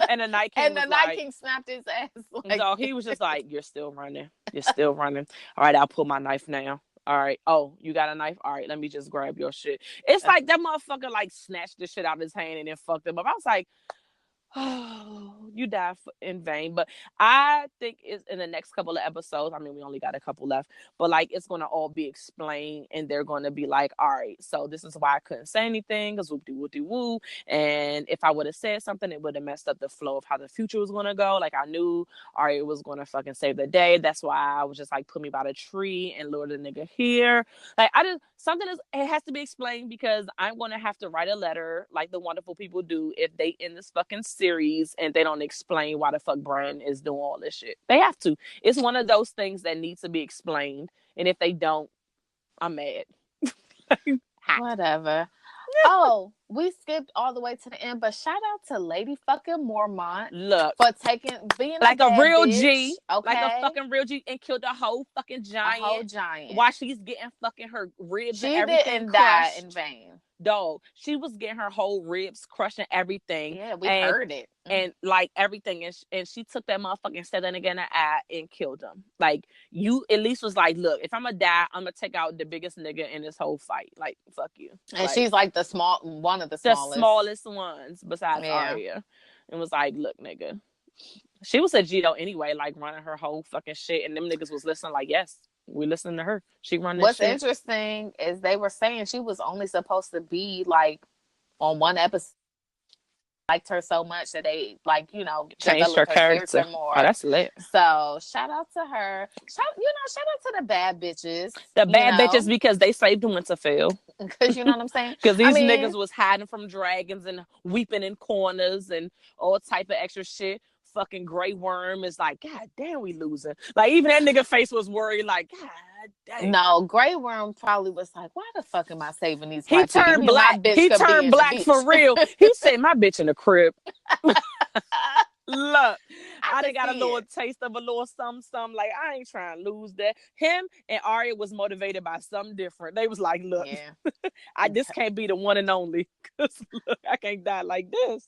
And the Night King and the Night King snapped his ass. Like, so he was just like, you're still running. You're still running. All right, I'll pull my knife now. All right. Oh, you got a knife? All right, let me just grab your shit. It's like that motherfucker like snatched the shit out of his hand and then fucked him up. I was like, oh, you died in vain. But I think it's in the next couple of episodes. I mean, we only got a couple left, but like it's gonna all be explained, and they're gonna be like, all right, so this is why I couldn't say anything, because whoop-de-whoop-de-woo. And if I would have said something, it would have messed up the flow of how the future was gonna go. Like, I knew Arya was gonna fucking save the day. That's why I was just like, put me by the tree and lure the nigga here. Like, it has to be explained, because I'm gonna have to write a letter like the wonderful people do if they in this fucking series and they don't explain why the fuck Bran is doing all this shit. They have to. It's one of those things that needs to be explained, and if they don't, I'm mad. Whatever. Oh, we skipped all the way to the end, but shout out to Lady fucking Mormont Look, for being like a a bad real bitch, G, like a okay? fucking real G, and killed a whole fucking A whole giant giant. while she's getting fucking her ribs and She everything didn't die in crushed. vain. Dog, she was getting her whole ribs crushed and everything. Yeah, we heard it. And like everything, and she took that motherfucking stabbed that nigga in the eye and killed him. Like, you at least was like, look, if I'm gonna die, I'm gonna take out the biggest nigga in this whole fight. Like, fuck you. And like, she's like one of the smallest ones besides Arya, and was like, look, nigga. She was a G though anyway, like running her whole fucking shit, and them niggas was listening. Like, yes, we listening to her. She run this What's shit. interesting is they were saying she was only supposed to be like on one episode. Liked her so much that they changed her character more. Oh, that's lit. So shout out to her. Shout out to the bad bitches. The bad bitches, because they saved Winterfell. Because you know what I'm saying? Because these niggas was hiding from dragons and weeping in corners and all type of extra shit. Fucking Grey Worm is like, God damn, we losing. Like, even that nigga face was worried, like, God damn. No, Grey Worm probably was like, why the fuck am I saving these He turned black. He turned black for real. He said, my bitch in the crib. Look, I done got a little taste of a little something. Like, I ain't trying to lose that. Him and Arya was motivated by something different. They was like, look, this can't be the one and only. Because, look, I can't die like this.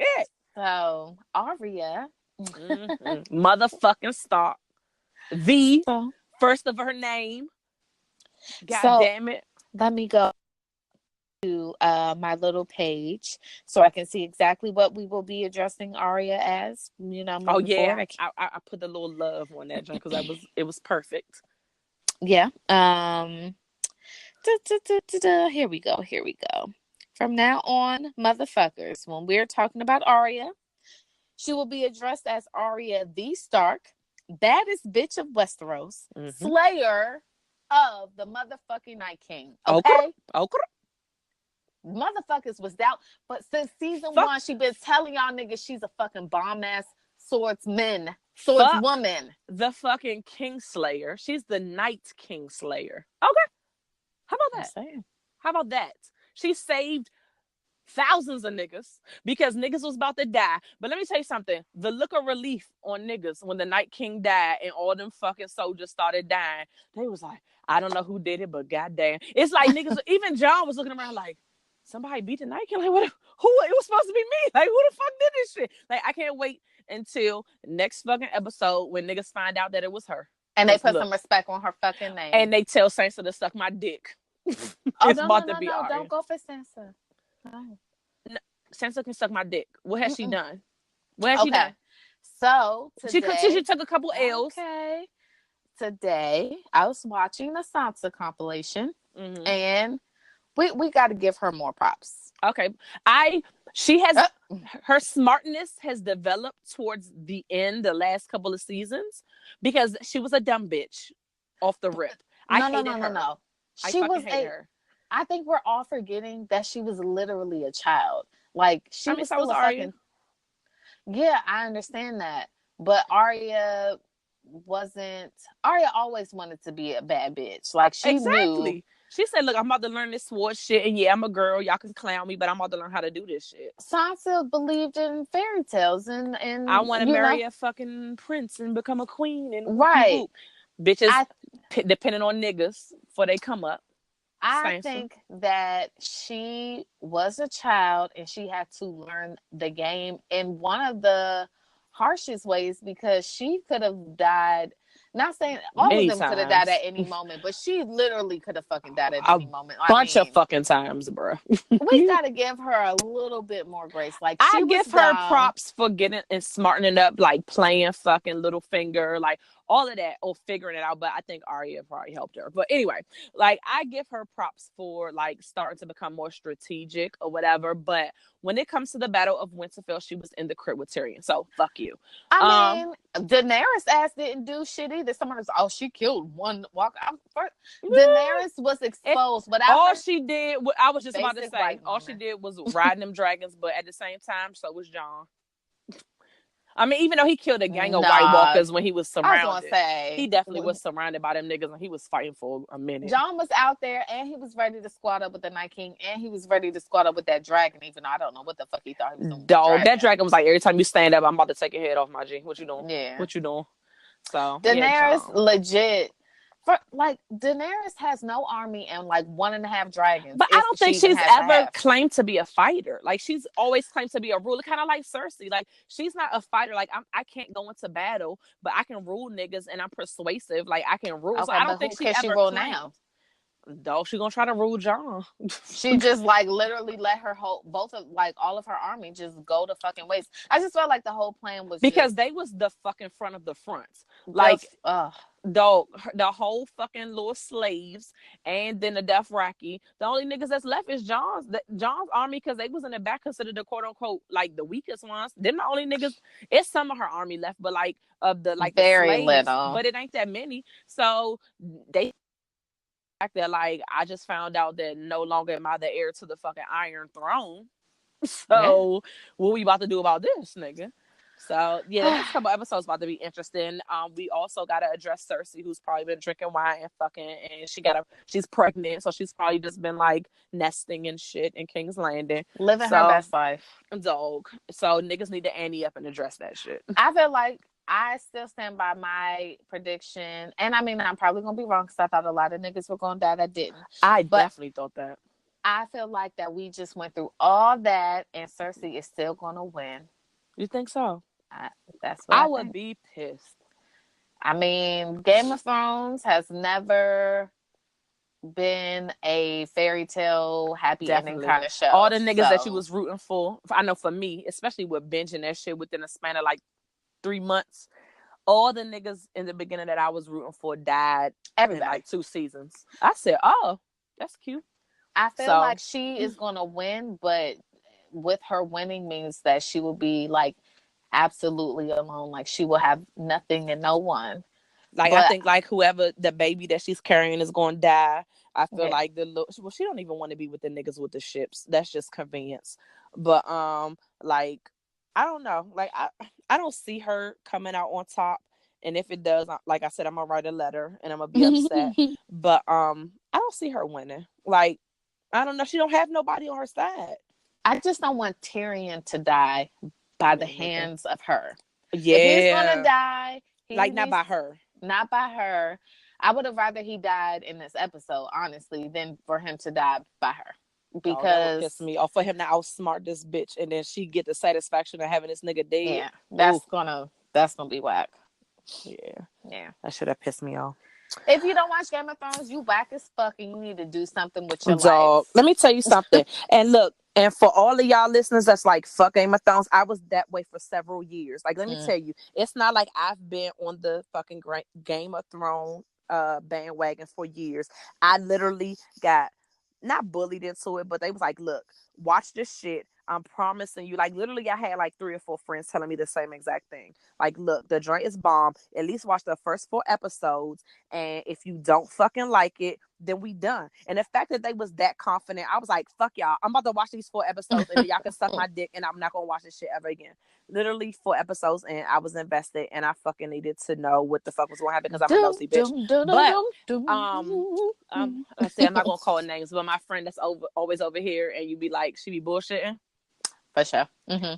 It. So, Arya. Motherfucking Stark. The first of her name. God damn it. Let me go to my little page so I can see exactly what we will be addressing Arya as. Moving forward. I put the little love on that joint because it was perfect. Yeah. Here we go. From now on, motherfuckers, when we're talking about Arya, she will be addressed as Arya the Stark, baddest bitch of Westeros, slayer of the motherfucking Night King. Okay? Motherfuckers was doubt, but since season 1, she been telling y'all niggas she's a fucking bomb-ass swordswoman. The fucking Kingslayer. She's the Night Kingslayer. Okay. How about that? How about that? She saved thousands of niggas because niggas was about to die. But let me tell you something. The look of relief on niggas when the Night King died and all them fucking soldiers started dying, they was like, I don't know who did it, but goddamn. It's like niggas, even John was looking around like, somebody beat the Night King? Like, who? It was supposed to be me. Like, who the fuck did this shit? Like, I can't wait until next fucking episode when niggas find out that it was her. And they put some respect on her fucking name. And they tell Sansa to suck my dick. No, don't go for Sansa. No. Sansa can suck my dick. What has she done? What has she done? So today, she took a couple L's. Okay. Today I was watching the Sansa compilation, and we got to give her more props. Okay, she has her smartness has developed towards the end, the last couple of seasons, because she was a dumb bitch off the rip. No. She was her. I think we're all forgetting that she was literally a child. Like, she was still Arya. Yeah, I understand that. But Arya always wanted to be a bad bitch. Like, she knew. She said, look, I'm about to learn this sword shit. And yeah, I'm a girl. Y'all can clown me, but I'm about to learn how to do this shit. Sansa believed in fairy tales. And I want to marry a fucking prince and become a queen. And right. Bitches depending on niggas before they come up. I think that she was a child and she had to learn the game in one of the harshest ways, because she could have died. Not saying all of them could have died at any moment, but she literally could have fucking died at any moment. A bunch of fucking times, bro. We gotta give her a little bit more grace. Like, I give her props for getting and smartening up, like playing fucking Littlefinger, like all of that, or figuring it out. But I think Arya probably helped her. But anyway, like, I give her props for like starting to become more strategic or whatever. But when it comes to the Battle of Winterfell, she was in the crypt with Tyrion. So fuck you. I mean, Daenerys' ass didn't do shit either. Someone was, she killed one walker. Daenerys was exposed, but all she did, I was just about to say, all she did was riding them dragons. But at the same time, so was Jon. I mean, even though he killed a gang of White Nah, Walkers when he was I was gonna surrounded, say he definitely was surrounded by them niggas, and he was fighting for a minute. John was out there, and he was ready to squad up with the Night King, and he was ready to squad up with that dragon. Even though I don't know what the fuck he thought he was doing. Dog, that dragon was like, every time you stand up, I'm about to take your head off, my G. What you doing? Yeah, what you doing? So Daenerys legit. Daenerys has no army and like 1.5 dragons. But I don't think she's ever claimed to be a fighter. Like, she's always claimed to be a ruler, kind of like Cersei. Like, she's not a fighter. Like, I can't go into battle, but I can rule niggas, and I'm persuasive. Like, I can rule. Okay, so I don't think she ever rule claimed. Now. Dog, she gonna try to rule John. She just like literally let her whole all of her army just go to fucking waste. I just felt like the whole plan was because they was the fucking front of the fronts. Like, dog, the whole fucking little slaves, and then the Dothraki. The only niggas that's left is John's army, because they was in the back, considered the quote unquote like the weakest ones. They're the only niggas. It's some of her army left, but like of the like very the slaves, little. but it ain't that many. So they that like, I just found out that no longer am I the heir to the fucking Iron Throne. So what we about to do about this, nigga? So yeah, the next couple episodes about to be interesting. We also gotta address Cersei, who's probably been drinking wine and fucking, and she's pregnant, so she's probably just been like nesting and shit in King's Landing, living her best life. Dog. So niggas need to ante up and address that shit. I feel like I still stand by my prediction, and I mean, I'm probably gonna be wrong, because I thought a lot of niggas were gonna die that didn't. I definitely thought that. I feel like that we just went through all that, and Cersei is still gonna win. You think so? That's what I would be pissed. I mean, Game of Thrones has never been a fairy tale happy ending kind of show. All the niggas that you was rooting for, I know for me, especially with binging that shit within a span of like 3 months, all the niggas in the beginning that I was rooting for died in like 2 seasons. I said, oh, that's cute. I feel like she is gonna win, but with her winning means that she will be like absolutely alone. Like, she will have nothing and no one. Like, I think like whoever the baby that she's carrying is going to die. I feel like she don't even want to be with the niggas with the ships. That's just convenience. But like, I don't know. Like, I don't see her coming out on top. And if it does, like I said, I'm gonna write a letter and I'm gonna be upset. But I don't see her winning. Like, I don't know. She don't have nobody on her side. I just don't want Tyrion to die by the hands of her. Yeah. If he's gonna die, not by her. Not by her. I would have rather he died in this episode, honestly, than for him to die by her. Because that would piss me off, for him to outsmart this bitch, and then she get the satisfaction of having this nigga dead. Yeah, that's gonna be whack. Yeah. That should have pissed me off. If you don't watch Game of Thrones, you whack as fuck, and you need to do something with your life. Let me tell you something. And look, and for all of y'all listeners that's like, fuck Game of Thrones, I was that way for several years. Like, let me tell you, it's not like I've been on the fucking Game of Thrones bandwagon for years. I literally got not bullied into it, but they was like, look, watch this shit. I'm promising you. Like, literally, I had like 3 or 4 friends telling me the same exact thing. Like, look, the joint is bomb. At least watch the first 4 episodes. And if you don't fucking like it, then we done. And the fact that they was that confident, I was like, fuck y'all. I'm about to watch these 4 episodes and y'all can suck my dick, and I'm not going to watch this shit ever again. Literally 4 episodes, and I was invested, and I fucking needed to know what the fuck was going to happen, because I'm a nosy bitch. But, let's say I'm not going to call names, but my friend that's always over here, and you be like, she be bullshitting. For sure.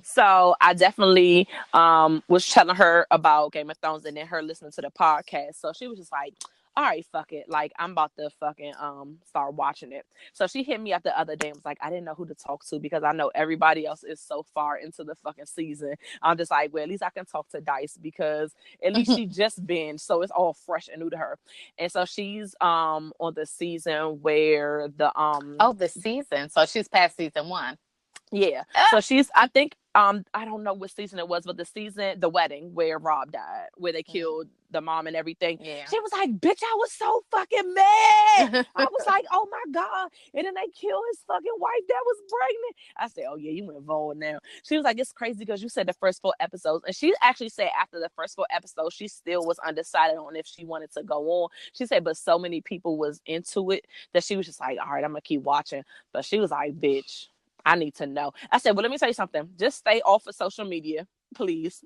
So I definitely was telling her about Game of Thrones, and then her listening to the podcast. So she was just like, all right, fuck it. Like, I'm about to fucking start watching it. So she hit me up the other day and was like, I didn't know who to talk to, because I know everybody else is so far into the fucking season. I'm just like, well, at least I can talk to Dice, because at least she just binged, so it's all fresh and new to her. And so she's on the season where the season. So she's past season 1. Yeah. So she's, I think, I don't know what season it was, but the wedding where Rob died, where they killed the mom and everything. Yeah. She was like, bitch, I was so fucking mad. I was like, oh my God. And then they killed his fucking wife that was pregnant. I said, oh yeah, you went involved now. She was like, it's crazy because you said the first 4 episodes. And she actually said after the first 4 episodes, she still was undecided on if she wanted to go on. She said, but so many people was into it that she was just like, all right, I'm going to keep watching. But she was like, bitch, I need to know. I said, well, let me tell you something. Just stay off of social media. please.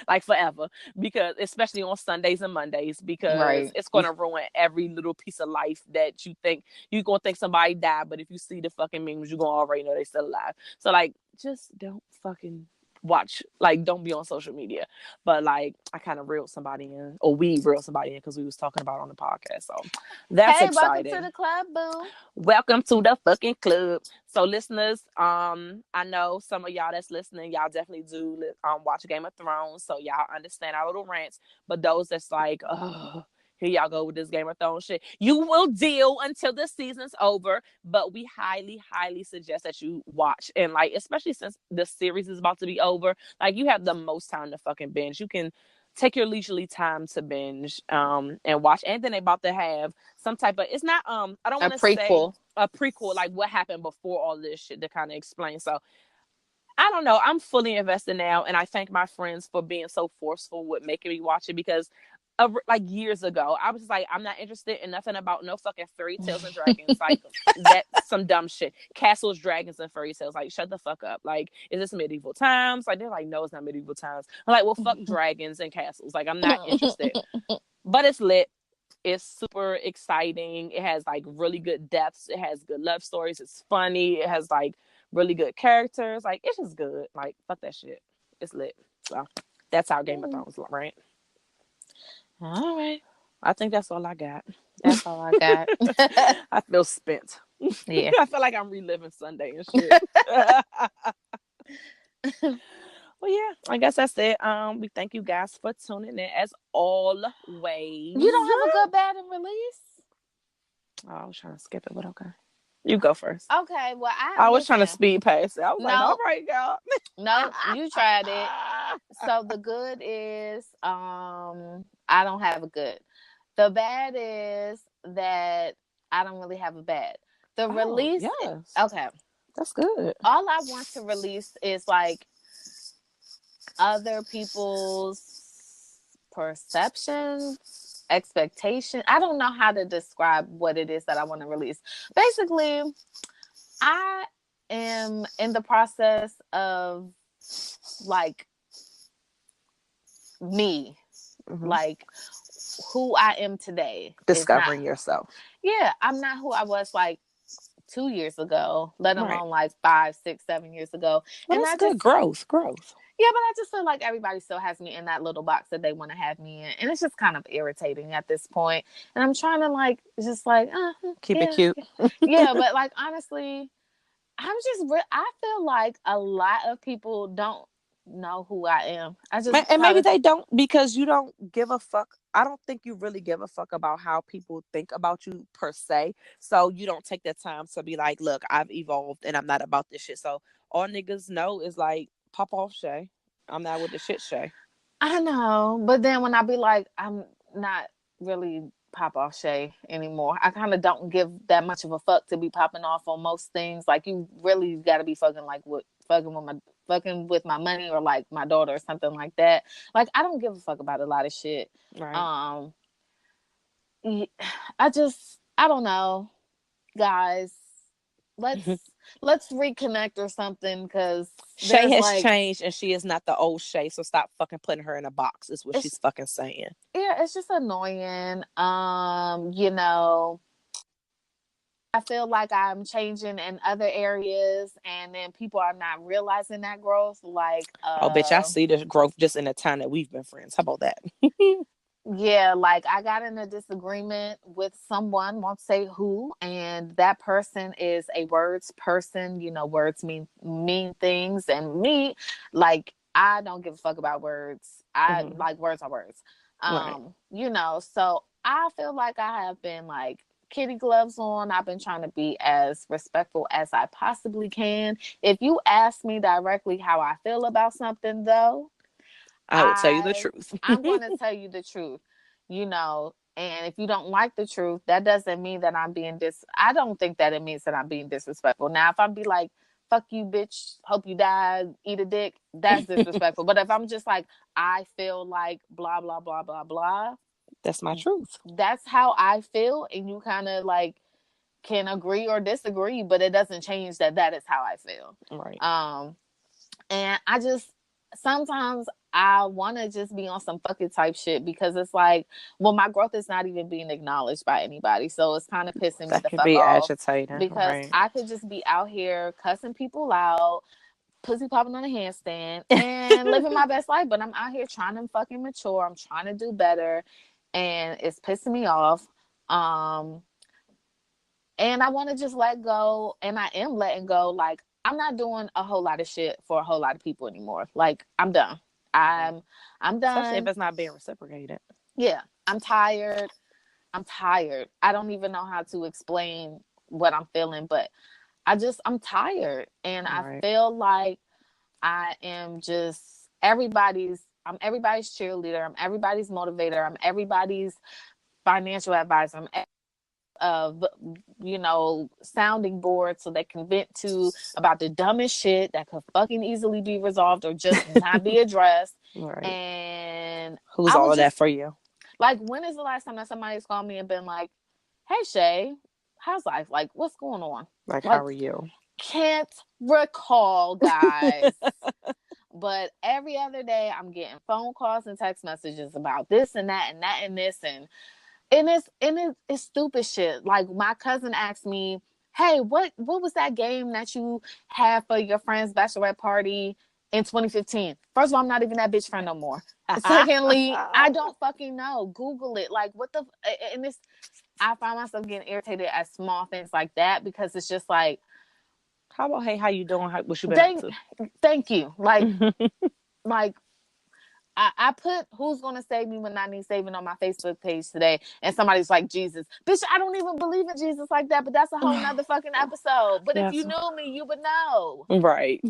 Like forever, because especially on Sundays and Mondays, because Right. it's going to ruin every little piece of life that you think you're going to think somebody died, but if you see the fucking memes, you're going to already know they still alive. So like, just don't fucking watch, like, don't be on social media. But like, I kind of reeled somebody in, or we reeled somebody in, because we was talking about it on the podcast, so that's Hey, welcome to exciting. the club, boo. Welcome to the fucking club. So listeners, I know some of y'all that's listening, y'all definitely do watch Game of Thrones, so y'all understand our little rants. But those that's like, oh, here y'all go with this Game of Thrones shit, you will deal until the season's over. But we highly, highly suggest that you watch, and like, especially since the series is about to be over, like, you have the most time to fucking binge. You can take your leisurely time to binge and watch. And then they about to have some type of, it's not I don't A want to say prequel. a prequel, like what happened before all this shit, to kind of explain. So I don't know, I'm fully invested now, and I thank my friends for being so forceful with making me watch it, because like years ago I was just like, I'm not interested in nothing about no fucking fairy tales and dragons. Like, that's some dumb shit. Castles, dragons, and fairy tales, like, shut the fuck up. Like, is this medieval times? Like, they're like, no, it's not medieval times. I'm like, well, fuck dragons and castles, like, I'm not interested. But it's lit. It's super exciting. It has like really good depths. It has good love stories. It's funny. It has like really good characters. Like, it's just good. Like, fuck that shit. It's lit. So that's our Game of Thrones, right? All right. I think that's all I got. That's all I got. I feel spent. Yeah. I feel like I'm reliving Sunday and shit. Well, yeah, I guess that's it. We thank you guys for tuning in as always. You don't have a good, bad, and release? Oh, I was trying to skip it, but okay. You go first. Okay, well, I was trying to speed past it. I was like, all right, y'all. No, you tried it. So the good is, I don't have a good. The bad is that I don't really have a bad. The release, yes. okay. That's good. All I want to release is like other people's perceptions, expectation. I don't know how to describe what it is that I want to release. Basically, I am in the process of like me, like who I am today. Discovering yourself. Yeah, I'm not who I was like 2 years ago, let alone like 5, 6, 7 years ago. Well, and that's good. Growth. Yeah, but I just feel like everybody still has me in that little box that they want to have me in. And it's just kind of irritating at this point. And I'm trying to like, just like, keep it cute. Yeah, but like, honestly, I feel like a lot of people don't know who I am. And maybe they don't, because you don't give a fuck. I don't think you really give a fuck about how people think about you per se. So you don't take the time to be like, look, I've evolved and I'm not about this shit. So all niggas know is like, pop off, Shay. I'm not with the shit, Shay. I know, but then when I be like, I'm not really pop off Shay anymore. I kind of don't give that much of a fuck to be popping off on most things. Like, you really got to be fucking with my money, or like my daughter or something like that. Like, I don't give a fuck about a lot of shit. Right. I don't know, guys. Let's reconnect or something, because Shay has changed and she is not the old Shay. So stop fucking putting her in a box, is what she's fucking saying. Yeah, it's just annoying. You know, I feel like I'm changing in other areas, and then people are not realizing that growth. Like, oh, bitch, I see the growth just in the time that we've been friends. How about that? Yeah, like, I got in a disagreement with someone, won't say who, and that person is a words person. You know, words mean things, and me, like, I don't give a fuck about words. I like, words are words. You know, so I feel like I have been like kitty gloves on. I've been trying to be as respectful as I possibly can. If you ask me directly how I feel about something, though, I will tell you the truth. I'm going to tell you the truth, you know, and if you don't like the truth, that doesn't mean that I'm being I don't think that it means that I'm being disrespectful. Now, if I'm be like, fuck you, bitch, hope you die, eat a dick, that's disrespectful. But if I'm just like, I feel like blah, blah, blah, blah, blah. That's my truth. That's how I feel. And you kind of like can agree or disagree, but it doesn't change that is how I feel. Right. And I just, sometimes I want to just be on some fucking type shit because it's like, well, my growth is not even being acknowledged by anybody. So it's kind of pissing me That the could fuck be off agitating, because right? I could just be out here cussing people out, pussy popping on a handstand, and living my best life. But I'm out here trying to fucking mature. I'm trying to do better, and it's pissing me off. And I want to just let go, and I am letting go. Like, I'm not doing a whole lot of shit for a whole lot of people anymore. Like, I'm done. I'm Especially if done. it's not being reciprocated. Yeah, I'm tired. I'm tired. I don't even know how to explain what I'm feeling, but I'm tired, and I Right. feel like I am just I'm everybody's cheerleader. I'm everybody's motivator. I'm everybody's financial advisor. I'm of sounding board so they can vent to about the dumbest shit that could fucking easily be resolved or just not be addressed. Right. And Who's I all was of that just for you? like, when is the last time that somebody's called me and been like, hey Shay, how's life? Like, what's going on? Like, Like, how are you? can't recall, guys. But every other day I'm getting phone calls and text messages about this and that and that and this, and it's stupid shit. Like, my cousin asked me, hey, what was that game that you had for your friend's bachelorette party in 2015? First of all, I'm not even that bitch friend no more. Secondly, I don't fucking know. Google it. Like, what the and this I find myself getting irritated at small things like that because it's just like, How about, hey, how you doing? What you been up thank you. Like, to? like I put who's gonna save me when I need saving on my Facebook page today, and somebody's like, Jesus, bitch, I don't even believe in Jesus like that, but that's a whole nother fucking episode. But if you Yes. knew me, you would know. Right.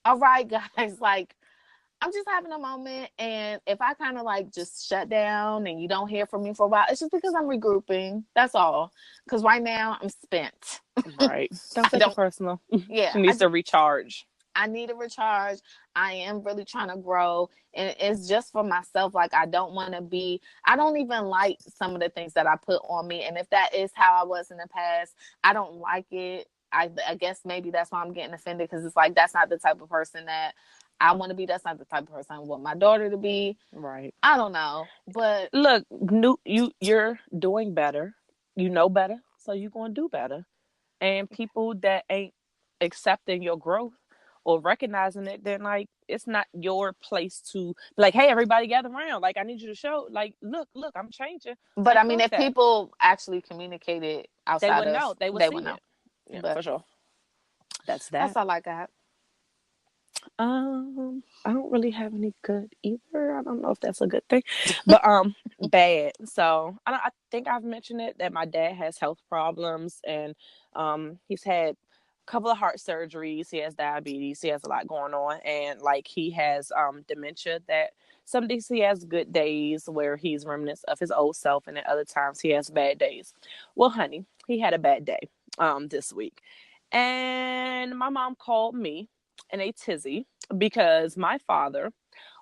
All right, guys, like, I'm just having a moment, and if I kind of like just shut down and you don't hear from me for a while, it's just because I'm regrouping. That's all. Because right now I'm spent. Right. Don't I take it don't. personal. Yeah, She needs to recharge. I need a recharge. I am really trying to grow. And it's just for myself. Like, I don't want to be, I don't even like some of the things that I put on me. And if that is how I was in the past, I don't like it. I guess maybe that's why I'm getting offended, because it's like, that's not the type of person that I want to be. That's not the type of person I want my daughter to be. Right. I don't know. But Look, you're doing better. You know better, so you're gonna do better. And people that ain't accepting your growth or recognizing it, then like it's not your place to be like, hey, everybody gather around. Like, I need you to show, like, look, I'm changing. but Like, I mean, fuck if that. people actually communicated They outside would of, know. They would they would see know. it. Yeah, But for sure. That's that's that. all I got. I don't really have any good either. I don't know if that's a good thing, but bad. So I think I've mentioned it that my dad has health problems, and he's had a couple of heart surgeries. He has diabetes. He has a lot going on, and like he has dementia. That some days he has good days where he's remnants of his old self, and at other times he has bad days. Well, honey, he had a bad day this week, and my mom called me in a tizzy because my father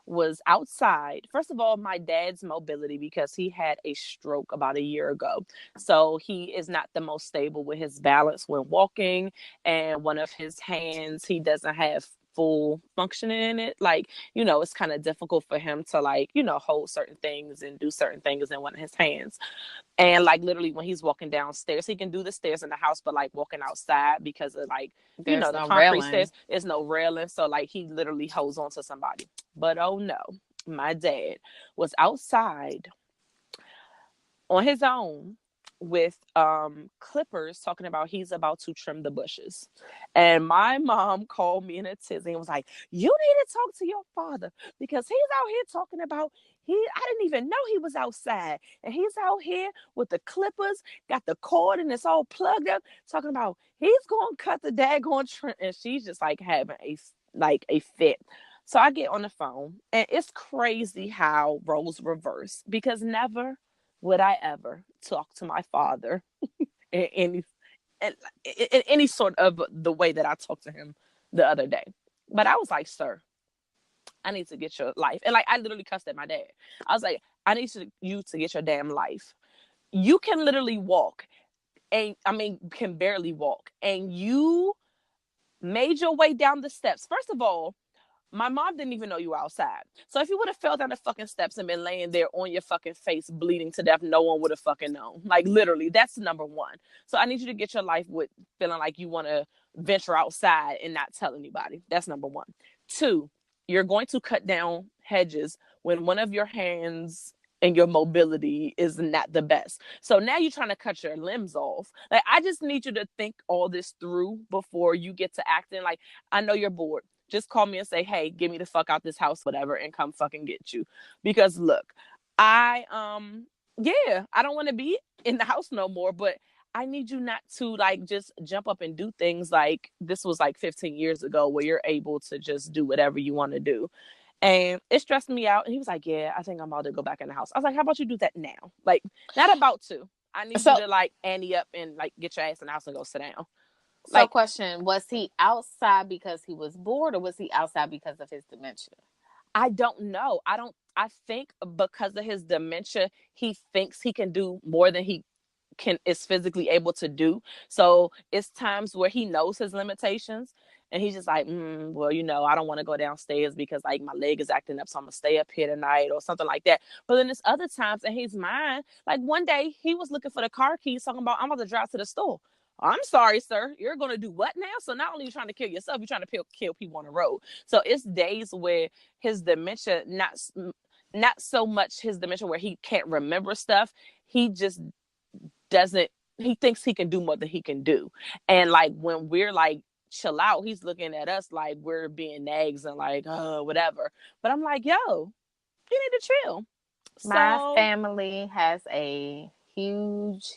was outside. First of all, my dad's mobility, because he had a stroke about a year ago. So he is not the most stable with his balance when walking. And one of his hands, he doesn't have full functioning in it. Like, it's kind of difficult for him to, like, hold certain things and do certain things in one of his hands. And like literally when he's walking downstairs, he can do the stairs in the house, but like walking outside, because of like, There's the no concrete railing. stairs, there's no railing. So like he literally holds on to somebody. But oh no, my dad was outside on his own with clippers, talking about he's about to trim the bushes. And my mom called me in a tizzy and was like, you need to talk to your father, because he's out here talking about I didn't even know he was outside, and he's out here with the clippers, got the cord, and it's all plugged up, talking about he's gonna cut the daggone trim. And she's just like having a fit. So I get on the phone, and it's crazy how roles reverse, because never would I ever talk to my father in any sort of the way that I talked to him the other day. But I was like, sir, I need to get your life. And like, I literally cussed at my dad. I was like, I need you to get your damn life. You can literally walk, and I mean, can barely walk. And you made your way down the steps. First of all, my mom didn't even know you were outside. So if you would have fell down the fucking steps and been laying there on your fucking face bleeding to death, no one would have fucking known. Like, literally, that's number one. So I need you to get your life with feeling like you want to venture outside and not tell anybody. That's number one. Two, you're going to cut down hedges when one of your hands and your mobility is not the best. So now you're trying to cut your limbs off. Like, I just need you to think all this through before you get to acting. Like, I know you're bored. Just call me and say, hey, get me the fuck out this house, whatever, and come fucking get you. Because look, I don't want to be in the house no more, but I need you not to like just jump up and do things like this was like 15 years ago where you're able to just do whatever you want to do. And it stressed me out. And he was like, yeah, I think I'm about to go back in the house. I was like, how about you do that now? Like, not about to. I need you to like Annie up and like get your ass in the house and go sit down. So, like, question, was he outside because he was bored, or was he outside because of his dementia? I don't know. I think because of his dementia, he thinks he can do more than he is physically able to do. So it's times where he knows his limitations and he's just like, well, I don't want to go downstairs because like my leg is acting up, so I'm gonna stay up here tonight or something like that. But then there's other times in his mind, like one day he was looking for the car keys, talking about, I'm about to drive to the store. I'm sorry, sir. You're going to do what now? So not only are you trying to kill yourself, you're trying to kill people on the road. So it's days where his dementia, not so much his dementia where he can't remember stuff. He just doesn't, he thinks he can do more than he can do. And like when we're like, chill out, he's looking at us like we're being nags and like, whatever. But I'm like, yo, you need to chill. My family has a huge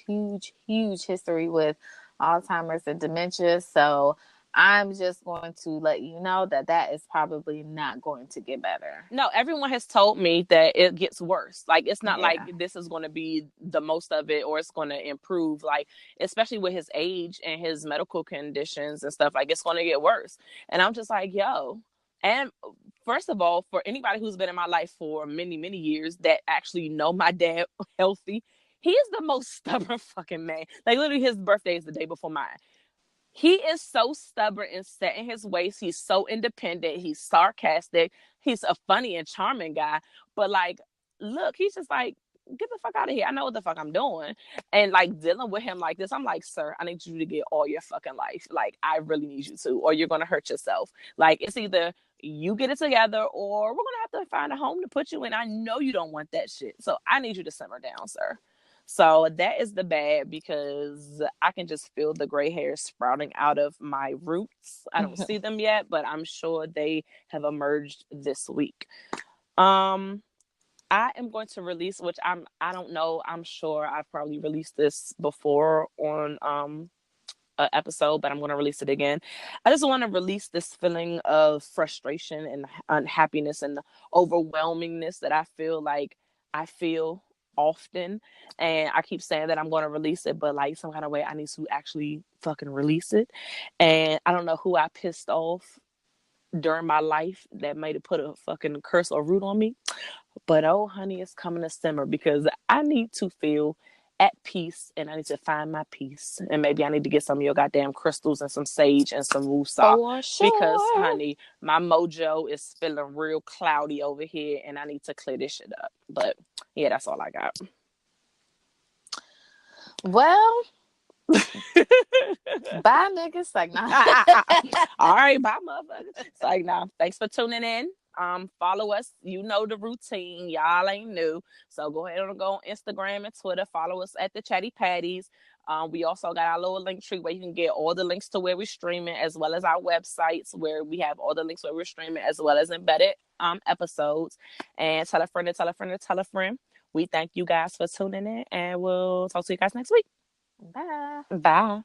history with Alzheimer's and dementia. So I'm just going to let you know that is probably not going to get better. No, everyone has told me that it gets worse. Like, it's not like this is going to be the most of it or it's going to improve. Like, especially with his age and his medical conditions and stuff, like it's going to get worse. And I'm just like, yo. And first of all, for anybody who's been in my life for many, many years that actually know my dad healthy, he is the most stubborn fucking man. Like, literally, his birthday is the day before mine. He is so stubborn and set in his ways. He's so independent. He's sarcastic. He's a funny and charming guy. But, like, look, he's just like, get the fuck out of here. I know what the fuck I'm doing. And, like, dealing with him like this, I'm like, sir, I need you to get all your fucking life. Like, I really need you to, or you're going to hurt yourself. Like, it's either you get it together or we're going to have to find a home to put you in. I know you don't want that shit. So I need you to simmer down, sir. So that is the bad, because I can just feel the gray hairs sprouting out of my roots. I don't see them yet, but I'm sure they have emerged this week. I am going to release, which I don't know. I'm sure I've probably released this before on an episode, but I'm going to release it again. I just want to release this feeling of frustration and unhappiness and overwhelmingness that I feel like I feel often. And I keep saying that I'm going to release it, but like some kind of way I need to actually fucking release it. And I don't know who I pissed off during my life that might have put a fucking curse or root on me. But oh, honey, it's coming to simmer because I need to feel at peace and I need to find my peace. And maybe I need to get some of your goddamn crystals and some sage and some woosah. For sure. Because, honey, my mojo is feeling real cloudy over here and I need to clear this shit up. But yeah, that's all I got. Well, bye, niggas. Like, nah. All right, bye, motherfuckers. It's like, nah. Thanks for tuning in. Follow us. You know the routine. Y'all ain't new. So go ahead and go on Instagram and Twitter. Follow us at the Chatty Patties. We also got our little link tree where you can get all the links to where we're streaming, as well as our websites where we have all the links where we're streaming, as well as embedded episodes. And tell a friend to tell a friend to tell a friend. We thank you guys for tuning in, and we'll talk to you guys next week. Bye. Bye.